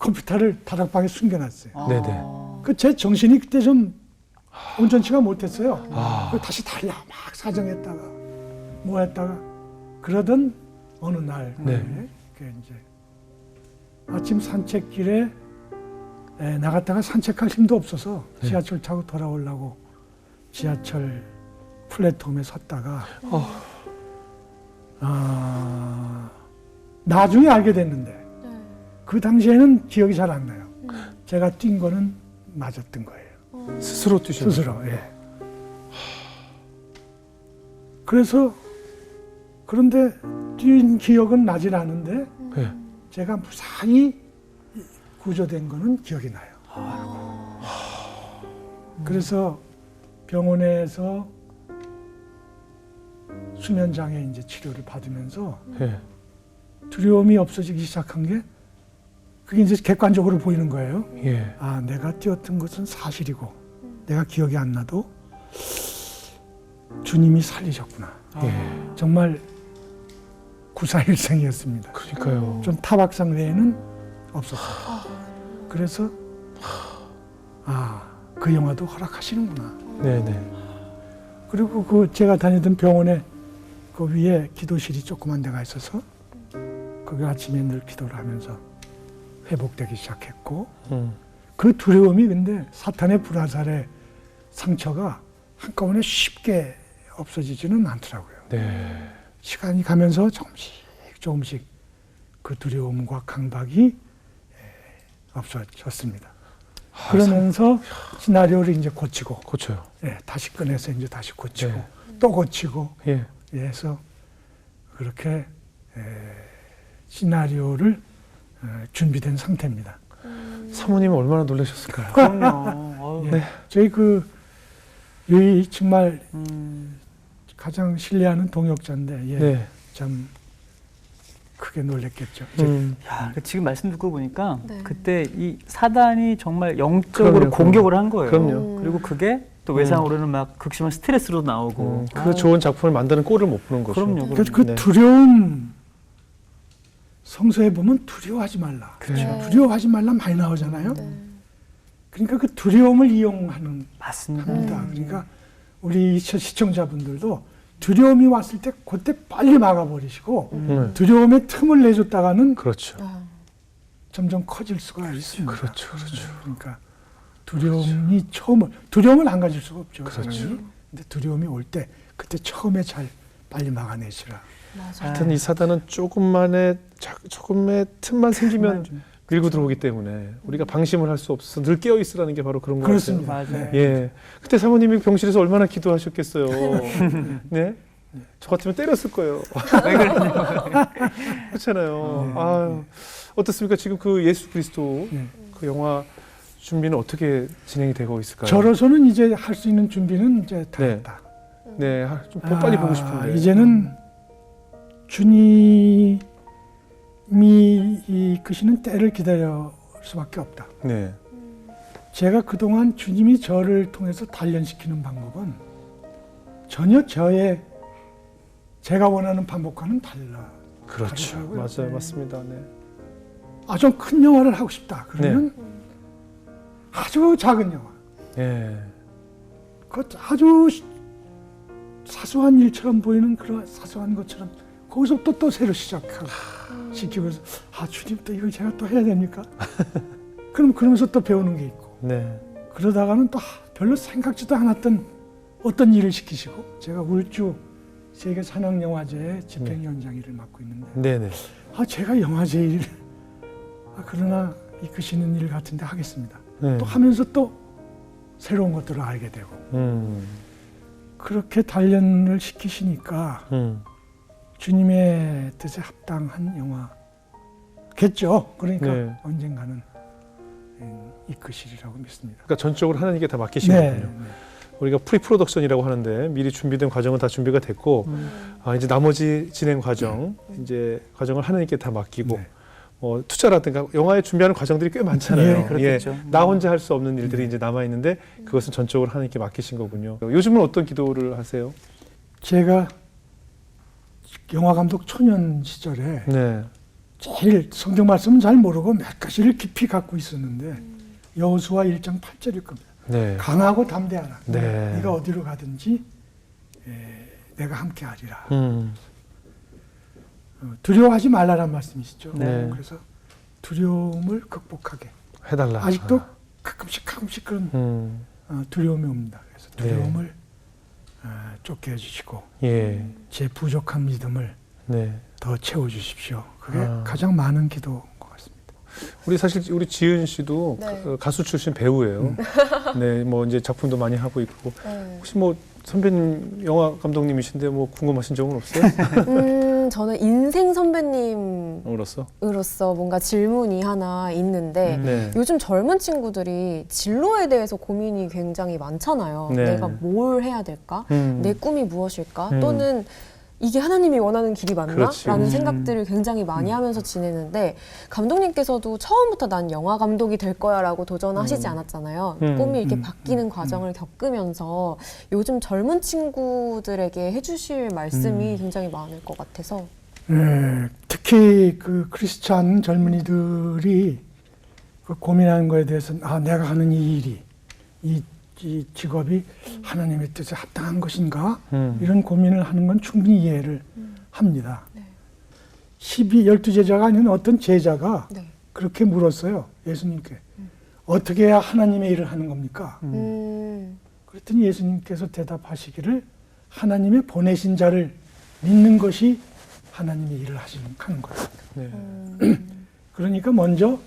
[SPEAKER 4] 컴퓨터를 다락방에 숨겨놨어요.
[SPEAKER 1] 네네.
[SPEAKER 4] 그 제 정신이 그때 좀 온전치가 못했어요. 그 다시 달려 막 사정했다가 뭐 했다가 그러던 어느 날 그 이제 아침 산책길에 나갔다가 산책할 힘도 없어서 지하철 타고 돌아오려고 지하철 플랫폼에 섰다가 나중에 알게 됐는데 그 당시에는 기억이 잘 안 나요. 제가 뛴 거는 맞았던 거예요.
[SPEAKER 1] 스스로 뛰셨어요.
[SPEAKER 4] 스스로. 예. 그래서 그런데 뛴 기억은 나질 않은데
[SPEAKER 1] 예.
[SPEAKER 4] 제가 무사히 구조된 거는 기억이 나요. 그래서 병원에서 수면장애 이제 치료를 받으면서
[SPEAKER 1] 예.
[SPEAKER 4] 두려움이 없어지기 시작한 게 그게 이제 객관적으로 보이는 거예요.
[SPEAKER 1] 예.
[SPEAKER 4] 내가 뛰었던 것은 사실이고 내가 기억이 안 나도 주님이 살리셨구나.
[SPEAKER 1] 예.
[SPEAKER 4] 정말 구사일생이었습니다.
[SPEAKER 1] 그러니까요.
[SPEAKER 4] 좀 타박상 외에는 없었어요. 그래서 그 영화도 허락하시는구나.
[SPEAKER 1] 네네.
[SPEAKER 4] 그리고 그 제가 다니던 병원에 그 위에 기도실이 조그만 데가 있어서 거기 아침에 늘 기도를 하면서 회복되기 시작했고 그 두려움이 근데 사탄의 불화살의 상처가 한꺼번에 쉽게 없어지지는 않더라고요.
[SPEAKER 1] 네.
[SPEAKER 4] 시간이 가면서 조금씩 그 두려움과 강박이 없어졌습니다. 그러면서 시나리오를 이제 고치고
[SPEAKER 1] 고쳐요.
[SPEAKER 4] 다시 꺼내서 이제 다시 고치고
[SPEAKER 1] 네.
[SPEAKER 4] 또 고치고
[SPEAKER 1] 예.
[SPEAKER 4] 해서 그렇게 시나리오를 준비된 상태입니다.
[SPEAKER 1] 사모님은 얼마나 놀라셨을까요?
[SPEAKER 3] 그럼요.
[SPEAKER 1] 네.
[SPEAKER 4] 저희 이 정말 가장 신뢰하는 동역자인데
[SPEAKER 1] 네.
[SPEAKER 4] 참 크게 놀랬겠죠.
[SPEAKER 3] 야, 지금 말씀 듣고 보니까
[SPEAKER 2] 네.
[SPEAKER 3] 그때 이 사단이 정말 영적으로
[SPEAKER 1] 그럼요,
[SPEAKER 3] 공격을 한 거예요.
[SPEAKER 1] 그럼요.
[SPEAKER 3] 그리고 그게 또 외상으로는 막 극심한 스트레스로 나오고.
[SPEAKER 1] 그 좋은 작품을 만드는 꼴을 못 보는 거죠.
[SPEAKER 3] 그럼요.
[SPEAKER 4] 그
[SPEAKER 1] 네.
[SPEAKER 4] 두려움 성서에 보면 두려워하지 말라.
[SPEAKER 1] 그렇죠.
[SPEAKER 2] 네.
[SPEAKER 4] 두려워하지 말라 많이 나오잖아요.
[SPEAKER 2] 네.
[SPEAKER 4] 그러니까 그 두려움을 이용하는
[SPEAKER 3] 맞습니다.
[SPEAKER 4] 겁니다. 그러니까 우리 시청자분들도 두려움이 왔을 때 그때 빨리 막아버리시고 두려움에 틈을 내줬다가는
[SPEAKER 1] 그렇죠.
[SPEAKER 2] 아,
[SPEAKER 4] 점점 커질 수가 있습니다.
[SPEAKER 1] 그렇죠. 그렇죠.
[SPEAKER 4] 그러니까 두려움이 두려움을 안 가질 수가 없죠.
[SPEAKER 1] 그렇죠.
[SPEAKER 4] 당연히. 근데 두려움이 올 때 그때 처음에 빨리 막아내시라.
[SPEAKER 2] 맞아.
[SPEAKER 1] 하여튼 이 사단은 조금의 틈만 생기면 밀고 들어오기 때문에 우리가 방심을 할 수 없어서 늘 깨어 있으라는 게 바로 그런 거 같아요.
[SPEAKER 4] 그렇습니다.
[SPEAKER 3] 맞아요.
[SPEAKER 4] 네.
[SPEAKER 1] 예. 그때 사모님이 병실에서 얼마나 기도하셨겠어요. 네? 저 같으면 때렸을 거예요. 그렇잖아요. 아유, 어떻습니까? 지금 그 예수 그리스도 그 영화 준비는 어떻게 진행이 되고 있을까요?
[SPEAKER 4] 저로서는 이제 할 수 있는 준비는 이제 다
[SPEAKER 1] 네.
[SPEAKER 4] 했다.
[SPEAKER 1] 네, 좀 빨리 보고 싶은데.
[SPEAKER 4] 이제는 주님이 이끄시는 때를 기다릴 수밖에 없다.
[SPEAKER 1] 네.
[SPEAKER 4] 제가 그동안 주님이 저를 통해서 단련시키는 방법은 전혀 제가 원하는 방법과는 달라.
[SPEAKER 1] 그렇죠.
[SPEAKER 4] 다르더라고요.
[SPEAKER 1] 맞아요. 맞습니다. 네.
[SPEAKER 4] 좀 큰 영화를 하고 싶다. 그러면 아주 작은 영화.
[SPEAKER 1] 예.
[SPEAKER 4] 그 아주 사소한 일처럼 보이는 그런 사소한 것처럼 거기서 또 새로 시키고 그래서 주님 또 이걸 제가 또 해야 됩니까? 그러면서 또 배우는 게 있고
[SPEAKER 1] 네.
[SPEAKER 4] 그러다가는 또 별로 생각지도 않았던 어떤 일을 시키시고 제가 울주 세계 산업영화제의 집행위원장 일을 맡고 있는데
[SPEAKER 1] 네네.
[SPEAKER 4] 제가 영화제 일 그러나 이끄시는 일 같은데 하겠습니다.
[SPEAKER 1] 네.
[SPEAKER 4] 또 하면서 또 새로운 것들을 알게 되고 그렇게 단련을 시키시니까 주님의 뜻에 합당한 영화겠죠. 그러니까
[SPEAKER 1] 네.
[SPEAKER 4] 언젠가는 이끄시리라고 믿습니다.
[SPEAKER 1] 그러니까 전적으로 하나님께 다 맡기신 거군요. 우리가 프리프로덕션이라고 하는데 미리 준비된 과정은 다 준비가 됐고 이제 나머지 진행 과정 이제 과정을 하나님께 다 맡기고
[SPEAKER 4] 네.
[SPEAKER 1] 투자라든가 영화에 준비하는 과정들이 꽤 많잖아요.
[SPEAKER 4] 네,
[SPEAKER 3] 그렇겠죠.
[SPEAKER 1] 나 혼자 할 수 없는 일들이 이제 남아 있는데 그것은 전적으로 하나님께 맡기신 거군요. 요즘은 어떤 기도를 하세요?
[SPEAKER 4] 제가 영화 감독 초년 시절에
[SPEAKER 1] 네.
[SPEAKER 4] 제일 성경 말씀은 잘 모르고 몇 가지를 깊이 갖고 있었는데 여호수아 1장 8절일 겁니다.
[SPEAKER 1] 네.
[SPEAKER 4] 강하고 담대하라.
[SPEAKER 1] 네.
[SPEAKER 4] 네가 어디로 가든지 내가 함께하리라. 두려워하지 말라란 말씀이시죠.
[SPEAKER 1] 네.
[SPEAKER 4] 그래서 두려움을 극복하게
[SPEAKER 1] 해달라.
[SPEAKER 4] 아직도 가끔씩 그런 두려움이 옵니다. 그래서 두려움을 쫓게 해주시고
[SPEAKER 1] 예.
[SPEAKER 4] 제 부족한 믿음을
[SPEAKER 1] 네.
[SPEAKER 4] 더 채워주십시오. 그게 가장 많은 기도인 것 같습니다.
[SPEAKER 1] 우리 지은 씨도
[SPEAKER 2] 네.
[SPEAKER 1] 가수 출신 배우예요. 네, 뭐 이제 작품도 많이 하고 있고
[SPEAKER 2] 네.
[SPEAKER 1] 혹시 뭐 선배님 영화 감독님이신데 뭐 궁금하신 점은 없어요?
[SPEAKER 2] 저는 인생 선배님으로서
[SPEAKER 1] 으로서?
[SPEAKER 2] 뭔가 질문이 하나 있는데
[SPEAKER 1] 네.
[SPEAKER 2] 요즘 젊은 친구들이 진로에 대해서 고민이 굉장히 많잖아요.
[SPEAKER 1] 네.
[SPEAKER 2] 내가 뭘 해야 될까? 내 꿈이 무엇일까? 또는 이게 하나님이 원하는 길이 맞나?
[SPEAKER 1] 그렇지.
[SPEAKER 2] 라는 생각들을 굉장히 많이 하면서 지내는데 감독님께서도 처음부터 난 영화 감독이 될 거야 라고 도전하시지 않았잖아요. 꿈이 이렇게 바뀌는 과정을 겪으면서 요즘 젊은 친구들에게 해주실 말씀이 굉장히 많을 것 같아서
[SPEAKER 4] 특히 그 크리스찬 젊은이들이 그 고민하는 거에 대해서 내가 하는 이 일이 이 이 직업이 하나님의 뜻에 합당한 것인가 이런 고민을 하는 건 충분히 이해를 합니다. 12 제자가 아닌 어떤 제자가
[SPEAKER 2] 네.
[SPEAKER 4] 그렇게 물었어요. 예수님께. 어떻게 해야 하나님의 일을 하는 겁니까? 그랬더니 예수님께서 대답하시기를 하나님의 보내신 자를 믿는 것이 하나님의 일을 하는 거다.
[SPEAKER 1] 네.
[SPEAKER 4] 그러니까 먼저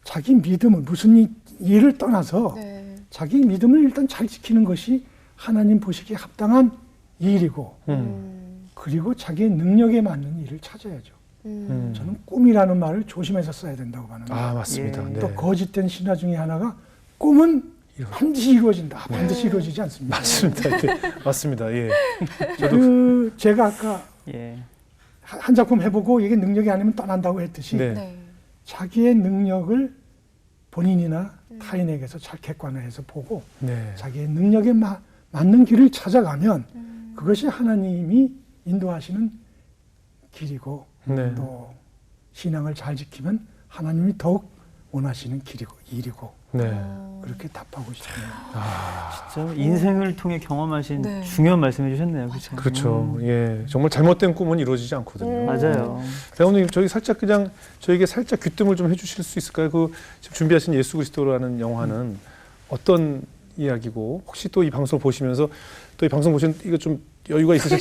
[SPEAKER 4] 자기 믿음을 무슨 일을 떠나서
[SPEAKER 2] 네.
[SPEAKER 4] 자기 믿음을 일단 잘 지키는 것이 하나님 보시기에 합당한 일이고 그리고 자기의 능력에 맞는 일을 찾아야죠. 저는 꿈이라는 말을 조심해서 써야 된다고 봐는데
[SPEAKER 1] 아, 맞습니다.
[SPEAKER 3] 예.
[SPEAKER 1] 네.
[SPEAKER 4] 또 거짓된 신화 중에 하나가 꿈은 반드시 이루어진다. 반드시 이루어지지 않습니다.
[SPEAKER 1] 맞습니다. 네. 맞습니다. 예.
[SPEAKER 4] 제가 아까
[SPEAKER 3] 예.
[SPEAKER 4] 한 작품 해보고 이게 능력이 아니면 떠난다고 했듯이
[SPEAKER 1] 네.
[SPEAKER 2] 네.
[SPEAKER 4] 자기의 능력을 본인이나 타인에게서 잘 객관화해서 보고
[SPEAKER 1] 네.
[SPEAKER 4] 자기의 능력에 맞는 길을 찾아가면 그것이 하나님이 인도하시는 길이고
[SPEAKER 1] 네.
[SPEAKER 4] 또 신앙을 잘 지키면 하나님이 더욱 원하시는 길이고 일이고
[SPEAKER 1] 네.
[SPEAKER 4] 그렇게 답하고 싶네요.
[SPEAKER 3] 진짜 인생을 통해 경험하신
[SPEAKER 2] 네.
[SPEAKER 3] 중요한 말씀해 주셨네요. 그렇죠?
[SPEAKER 1] 그렇죠. 예. 정말 잘못된 꿈은 이루어지지 않거든요.
[SPEAKER 3] 맞아요.
[SPEAKER 1] 대원님, 저희 살짝 그냥 저에게 살짝 귀뜸을 좀 해주실 수 있을까요? 그 지금 준비하신 예수 그리스도라는 영화는 어떤 이야기고 혹시 또 이 방송 보시면서 또 이 방송 보시면 이거 좀 여유가 있으신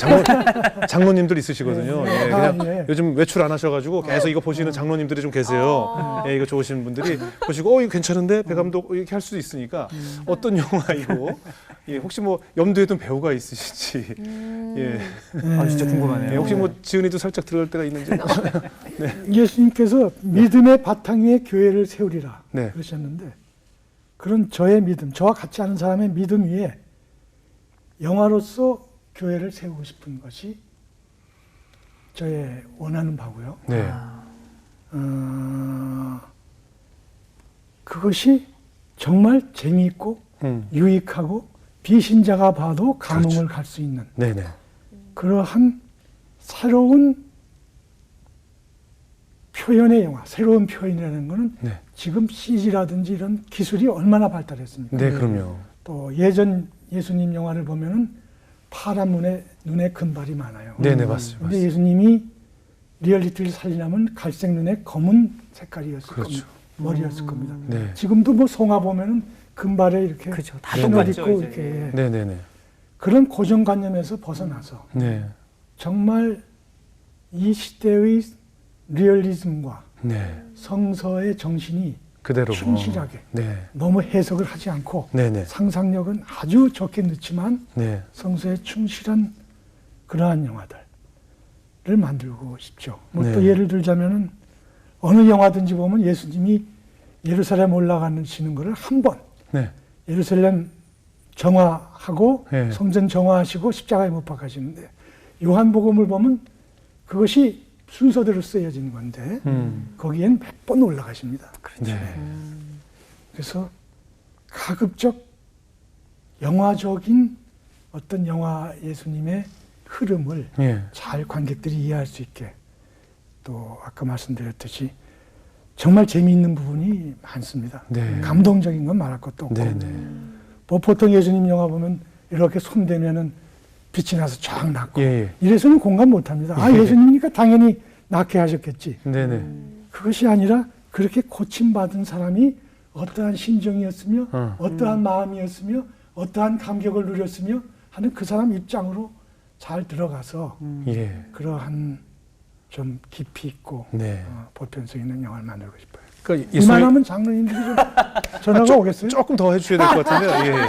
[SPEAKER 1] 장로님들 있으시거든요.
[SPEAKER 4] 네.
[SPEAKER 1] 예, 그냥
[SPEAKER 4] 예.
[SPEAKER 1] 요즘 외출 안 하셔가지고 계속 이거 보시는 장로님들이 좀 계세요. 예, 이거 좋으신 분들이 보시고 이거 괜찮은데 배 감독 이렇게 할 수도 있으니까 어떤 영화이고 예, 혹시 뭐 염두에 둔 배우가 있으신지 예.
[SPEAKER 3] 아, 진짜 궁금하네요.
[SPEAKER 1] 예, 혹시 뭐 지은이도 살짝 들어갈 때가 있는지.
[SPEAKER 4] 예수님께서 믿음의 바탕 위에 교회를 세우리라
[SPEAKER 1] 네.
[SPEAKER 4] 그러셨는데 그런 저의 믿음, 저와 같지 않은 사람의 믿음 위에 영화로서 교회를 세우고 싶은 것이 저의 원하는 바고요.
[SPEAKER 1] 네.
[SPEAKER 4] 그것이 정말 재미있고 유익하고 비신자가 봐도 감흥을
[SPEAKER 1] 그렇죠.
[SPEAKER 4] 갈 수 있는
[SPEAKER 1] 네네.
[SPEAKER 4] 그러한 새로운 표현의 영화, 새로운 표현이라는 것은
[SPEAKER 1] 네.
[SPEAKER 4] 지금 CG라든지 이런 기술이 얼마나 발달했습니까?
[SPEAKER 1] 네, 그럼요.
[SPEAKER 4] 또 예전 예수님 영화를 보면은 파란 눈에 금발이 많아요.
[SPEAKER 1] 네네, 맞습니다.
[SPEAKER 4] 근데 예수님이 리얼리티를 살리려면 갈색 눈에 검은 색깔이었을
[SPEAKER 1] 그렇죠.
[SPEAKER 4] 겁니다. 머리였을 겁니다.
[SPEAKER 1] 네.
[SPEAKER 4] 지금도 뭐 송화 보면은 금발에 이렇게
[SPEAKER 3] 그렇죠. 다
[SPEAKER 4] 흰옷
[SPEAKER 3] 똑같죠,
[SPEAKER 4] 입고
[SPEAKER 3] 이제.
[SPEAKER 4] 이렇게
[SPEAKER 1] 네네네.
[SPEAKER 4] 그런 고정관념에서 벗어나서
[SPEAKER 1] 네.
[SPEAKER 4] 정말 이 시대의 리얼리즘과
[SPEAKER 1] 네.
[SPEAKER 4] 성서의 정신이
[SPEAKER 1] 그대로.
[SPEAKER 4] 충실하게
[SPEAKER 1] 네.
[SPEAKER 4] 너무 해석을 하지 않고
[SPEAKER 1] 네네.
[SPEAKER 4] 상상력은 아주 적게 넣지만
[SPEAKER 1] 네.
[SPEAKER 4] 성서에 충실한 그러한 영화들을 만들고 싶죠. 뭐 또
[SPEAKER 1] 네.
[SPEAKER 4] 예를 들자면은 어느 영화든지 보면 예수님이 예루살렘 올라가시는 것을 한 번
[SPEAKER 1] 네.
[SPEAKER 4] 예루살렘 정화하고
[SPEAKER 1] 네.
[SPEAKER 4] 성전 정화하시고 십자가에 못 박하시는데 요한복음을 보면 그것이 순서대로 쓰여진 건데 거기엔 100번 올라가십니다.
[SPEAKER 1] 네.
[SPEAKER 4] 그래서 가급적 영화적인 어떤 영화 예수님의 흐름을
[SPEAKER 1] 예.
[SPEAKER 4] 잘 관객들이 이해할 수 있게 또 아까 말씀드렸듯이 정말 재미있는 부분이 많습니다.
[SPEAKER 1] 네.
[SPEAKER 4] 감동적인 건 말할 것도 없고
[SPEAKER 1] 네네.
[SPEAKER 4] 뭐 보통 예수님 영화 보면 이렇게 손대면은 빛이 나서 쫙 났고
[SPEAKER 1] 예, 예.
[SPEAKER 4] 이래서는 공감 못합니다. 아 예수님이니까 당연히 낫게 하셨겠지.
[SPEAKER 1] 네네.
[SPEAKER 4] 그것이 아니라 그렇게 고침받은 사람이 어떠한 심정이었으며 어떠한 마음이었으며 어떠한 감격을 누렸으며 하는 그 사람 입장으로 잘 들어가서
[SPEAKER 1] 예.
[SPEAKER 4] 그러한 좀 깊이 있고
[SPEAKER 1] 네.
[SPEAKER 4] 보편성 있는 영화를 만들고 싶어요.
[SPEAKER 1] 그러니까
[SPEAKER 4] 이만하면 장로님들이 좀 전화가 오겠어요?
[SPEAKER 1] 조금 더 해주셔야 될 것 같은데요. 예.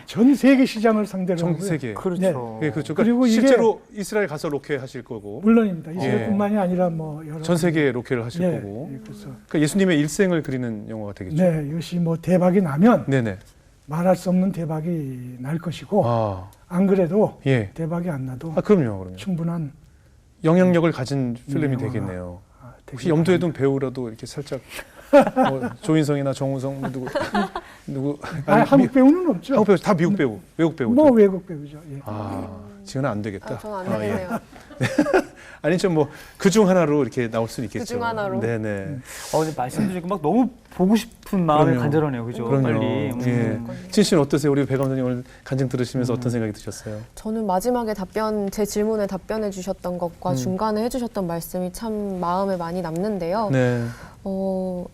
[SPEAKER 4] 전 세계 시장을 상대로
[SPEAKER 1] 전
[SPEAKER 4] 하고요.
[SPEAKER 1] 세계.
[SPEAKER 3] 그렇죠.
[SPEAKER 1] 예, 그렇죠.
[SPEAKER 4] 그리고
[SPEAKER 1] 그리고
[SPEAKER 4] 이게-
[SPEAKER 1] 실제로 이스라엘 가서 로케 하실 거고,
[SPEAKER 4] 물론입니다. 이스라엘뿐만이
[SPEAKER 1] 예.
[SPEAKER 4] 아니라 뭐 여러
[SPEAKER 1] 전 세계 로케를 하실
[SPEAKER 4] 예,
[SPEAKER 1] 거고.
[SPEAKER 4] 예, 그래서
[SPEAKER 1] 그러니까 예수님의 일생을 그리는 영화가 되겠죠.
[SPEAKER 4] 네, 이것이 뭐 대박이 나면
[SPEAKER 1] 네네.
[SPEAKER 4] 말할 수 없는 대박이 날 것이고
[SPEAKER 1] 아,
[SPEAKER 4] 안 그래도
[SPEAKER 1] 예.
[SPEAKER 4] 대박이 안 나도
[SPEAKER 1] 아, 그럼요.
[SPEAKER 4] 충분한
[SPEAKER 1] 영향력을 가진 필름이
[SPEAKER 4] 영화가
[SPEAKER 1] 되겠네요.
[SPEAKER 4] 되길
[SPEAKER 1] 혹시 염두에 둔 배우라도 이렇게 살짝 뭐 조인성이나 정우성 뭐 누구
[SPEAKER 4] 한국 배우는 없죠.
[SPEAKER 1] 한국 배우 다 미국 배우, 외국 배우죠.
[SPEAKER 4] 뭐 외국 배우죠. 예.
[SPEAKER 1] 아, 지금은 안 되겠다.
[SPEAKER 2] 저는 안
[SPEAKER 1] 아, 예.
[SPEAKER 2] 되겠네요.
[SPEAKER 1] 아니죠, 뭐 그 중 하나로 이렇게 나올 수는 있겠죠.
[SPEAKER 2] 그중 하나로.
[SPEAKER 1] 네네.
[SPEAKER 3] 근데 말씀 드리니까 막 너무 보고 싶은 마음이
[SPEAKER 1] 그럼요.
[SPEAKER 3] 간절하네요, 그죠?
[SPEAKER 1] 그럼요.
[SPEAKER 3] 빨리.
[SPEAKER 1] 예. 진 씨는 어떠세요? 우리 배 감독님 오늘 간증 들으시면서 어떤 생각이 드셨어요?
[SPEAKER 2] 저는 마지막에 제 질문에 답변해 주셨던 것과 중간에 해주셨던 말씀이 참 마음에 많이 남는데요.
[SPEAKER 1] 네.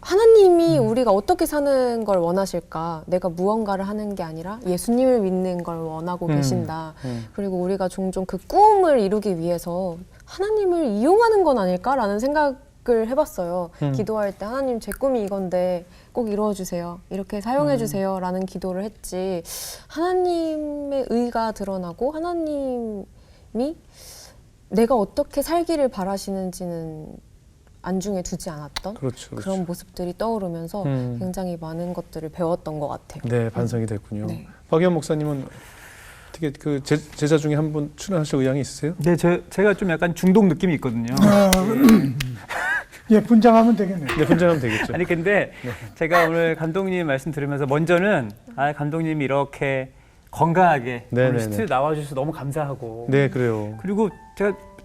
[SPEAKER 2] 하나님이 우리가 어떻게 사는 걸 원하실까? 내가 무언가를 하는 게 아니라 예수님을 믿는 걸 원하고 계신다. 그리고 우리가 종종 그 꿈을 이루기 위해서 하나님을 이용하는 건 아닐까라는 생각을 해봤어요. 기도할 때 하나님 제 꿈이 이건데 꼭 이루어주세요. 이렇게 사용해주세요. 라는 기도를 했지. 하나님의 의가 드러나고 하나님이 내가 어떻게 살기를 바라시는지는 안중에 두지 않았던
[SPEAKER 1] 그렇죠.
[SPEAKER 2] 그런 모습들이 떠오르면서 굉장히 많은 것들을 배웠던 것 같아요.
[SPEAKER 1] 네, 반성이 됐군요.
[SPEAKER 2] 네.
[SPEAKER 1] 박연 목사님은 어떻게 그 제자 중에 한 분 출연하실 의향이 있으세요?
[SPEAKER 3] 네, 제가 좀 약간 중독 느낌이 있거든요.
[SPEAKER 4] 예, 분장하면 되겠네요.
[SPEAKER 1] 네, 분장하면 되겠죠.
[SPEAKER 3] 아니 근데 제가 오늘 감독님 말씀 들으면서 먼저는 감독님이 이렇게 건강하게
[SPEAKER 1] 네네네.
[SPEAKER 3] 오늘 스튜디오 나와주셔서 너무 감사하고
[SPEAKER 1] 네, 그래요.
[SPEAKER 3] 그리고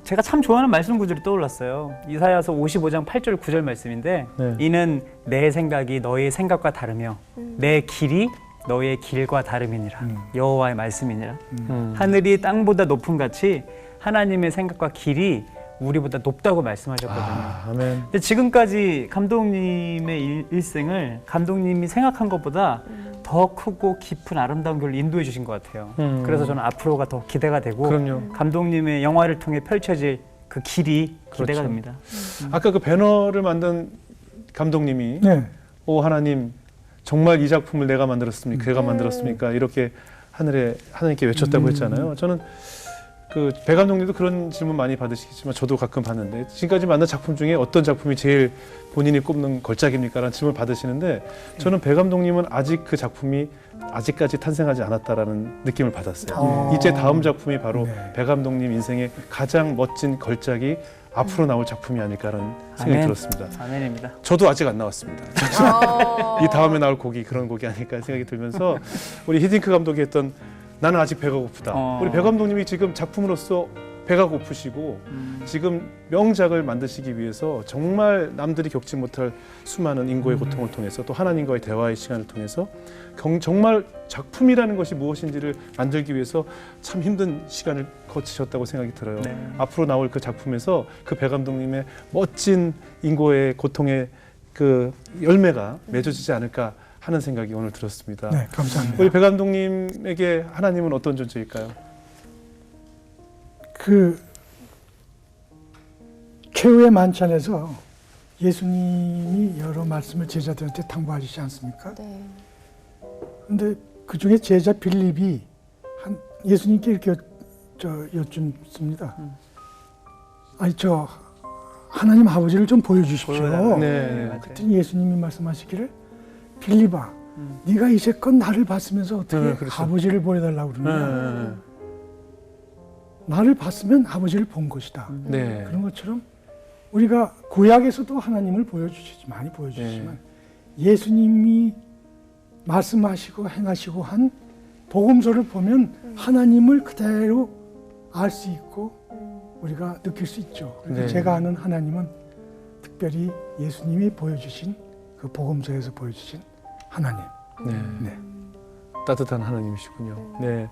[SPEAKER 3] 제가 참 좋아하는 말씀 구절이 떠올랐어요. 이사야서 55장 8절 9절 말씀인데
[SPEAKER 1] 네.
[SPEAKER 3] 이는 내 생각이 너의 생각과 다르며 내 길이 너의 길과 다름이니라. 여호와의 말씀이니라. 하늘이 땅보다 높음 같이 하나님의 생각과 길이 우리보다 높다고 말씀하셨거든요.
[SPEAKER 1] 아멘.
[SPEAKER 3] 근데 지금까지 감독님의 일생을 감독님이 생각한 것보다 더 크고 깊은 아름다운 길을 인도해 주신 것 같아요. 그래서 저는 앞으로가 더 기대가 되고
[SPEAKER 1] 그럼요.
[SPEAKER 3] 감독님의 영화를 통해 펼쳐질 그 길이 기대가
[SPEAKER 1] 그렇죠.
[SPEAKER 3] 됩니다.
[SPEAKER 1] 아까 그 배너를 만든 감독님이
[SPEAKER 4] 네.
[SPEAKER 1] 오 하나님 정말 이 작품을 내가 만들었습니까? 그가 만들었습니까? 이렇게 하나님께 외쳤다고 했잖아요. 저는 그 배 감독님도 그런 질문 많이 받으시겠지만 저도 가끔 받는데 지금까지 만든 작품 중에 어떤 작품이 제일 본인이 꼽는 걸작입니까? 라는 질문을 받으시는데 저는 배 감독님은 아직 그 작품이 아직까지 탄생하지 않았다라는 느낌을 받았어요. 이제 다음 작품이 바로
[SPEAKER 4] 네.
[SPEAKER 1] 배 감독님 인생의 가장 멋진 걸작이 앞으로 나올 작품이 아닐까라는 생각이
[SPEAKER 3] 아멘.
[SPEAKER 1] 들었습니다.
[SPEAKER 3] 아멘입니다.
[SPEAKER 1] 저도 아직 안 나왔습니다. 이 다음에 나올 곡이 그런 곡이 아닐까 생각이 들면서 우리 히딩크 감독이 했던 나는 아직 배가 고프다. 우리 배 감독님이 지금 작품으로서 배가 고프시고 지금 명작을 만드시기 위해서 정말 남들이 겪지 못할 수많은 인고의 고통을 통해서 또 하나님과의 대화의 시간을 통해서 정말 작품이라는 것이 무엇인지를 만들기 위해서 참 힘든 시간을 거치셨다고 생각이 들어요.
[SPEAKER 3] 네.
[SPEAKER 1] 앞으로 나올 그 작품에서 그 배 감독님의 멋진 인고의 고통의 그 열매가 맺어지지 않을까 하는 생각이 오늘 들었습니다.
[SPEAKER 4] 네, 감사합니다.
[SPEAKER 1] 우리 배 감독님에게 하나님은 어떤 존재일까요?
[SPEAKER 4] 그 최후의 만찬에서 예수님이 여러 말씀을 제자들한테 당부하시지 않습니까?
[SPEAKER 2] 네.
[SPEAKER 4] 근데 그 중에 제자 빌립이 예수님께 이렇게 여쭙습니다. 아니 저 하나님 아버지를 좀 보여주십시오.
[SPEAKER 3] 보여달라고.
[SPEAKER 1] 네.
[SPEAKER 4] 그랬더니 예수님이 말씀하시기를 빌립아, 네가 이제껏 나를 봤으면서 어떻게
[SPEAKER 1] 네, 그렇죠.
[SPEAKER 4] 아버지를 보여달라고 그러냐?
[SPEAKER 1] 네.
[SPEAKER 4] 나를 봤으면 아버지를 본 것이다.
[SPEAKER 1] 네.
[SPEAKER 4] 그런 것처럼 우리가 구약에서도 하나님을 많이 보여주시지만 예수님이 말씀하시고 행하시고 한 복음서를 보면 하나님을 그대로 알 수 있고 우리가 느낄 수 있죠. 그래서
[SPEAKER 1] 네.
[SPEAKER 4] 제가 아는 하나님은 특별히 예수님이 보여주신 그 복음서에서 보여주신 하나님.
[SPEAKER 1] 네.
[SPEAKER 4] 네.
[SPEAKER 1] 따뜻한 하나님이시군요. 네.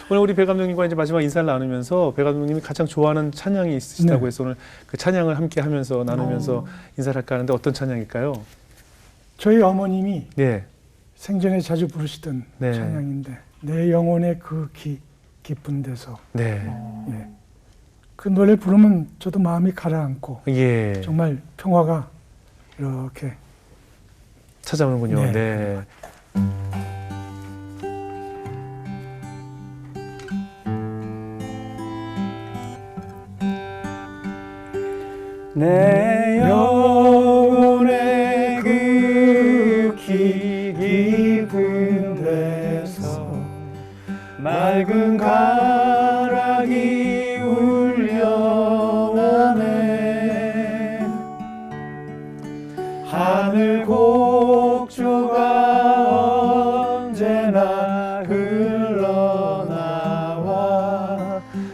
[SPEAKER 1] 오늘 우리 배 감독님과 이제 마지막 인사를 나누면서 배 감독님이 가장 좋아하는 찬양이 있으시다고
[SPEAKER 4] 네.
[SPEAKER 1] 해서 오늘 그 찬양을 함께 하면서 나누면서 인사를 할까 하는데 어떤 찬양일까요?
[SPEAKER 4] 저희 어머님이
[SPEAKER 1] 네.
[SPEAKER 4] 생전에 자주 부르시던
[SPEAKER 1] 네.
[SPEAKER 4] 찬양인데 내 영혼의 그 깊은 데서
[SPEAKER 1] 네.
[SPEAKER 4] 예. 그 노래 부르면 저도 마음이 가라앉고
[SPEAKER 1] 예.
[SPEAKER 4] 정말 평화가 이렇게
[SPEAKER 1] 찾아오는군요.
[SPEAKER 4] 네.
[SPEAKER 1] 네.
[SPEAKER 3] 내 영혼의 그 깊은 데서 맑은 가락이 울려나네 하늘 곡조가 언제나 흘러나와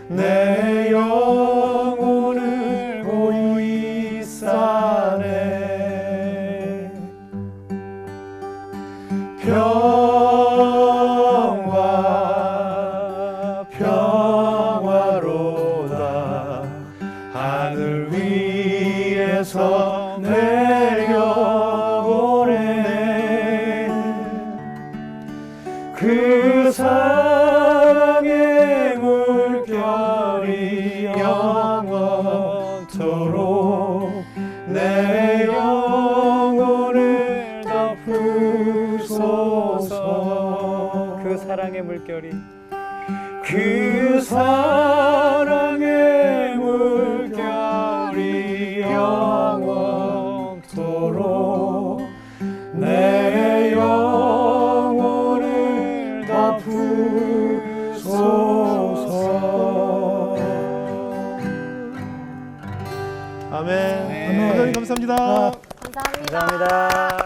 [SPEAKER 3] 내 영혼
[SPEAKER 1] 평화 평화로다 하늘 위에서 내려오네 그 사랑의 물결이 영원토록 내 영혼을 덮으소서
[SPEAKER 3] 그 사랑의 물결이
[SPEAKER 1] 그 사랑의 물결이 영원토록 내 영혼을 덮으소서. 아멘.
[SPEAKER 3] 아멘.
[SPEAKER 1] 감사합니다. 감사합니다.
[SPEAKER 2] 감사합니다.
[SPEAKER 3] 감사합니다.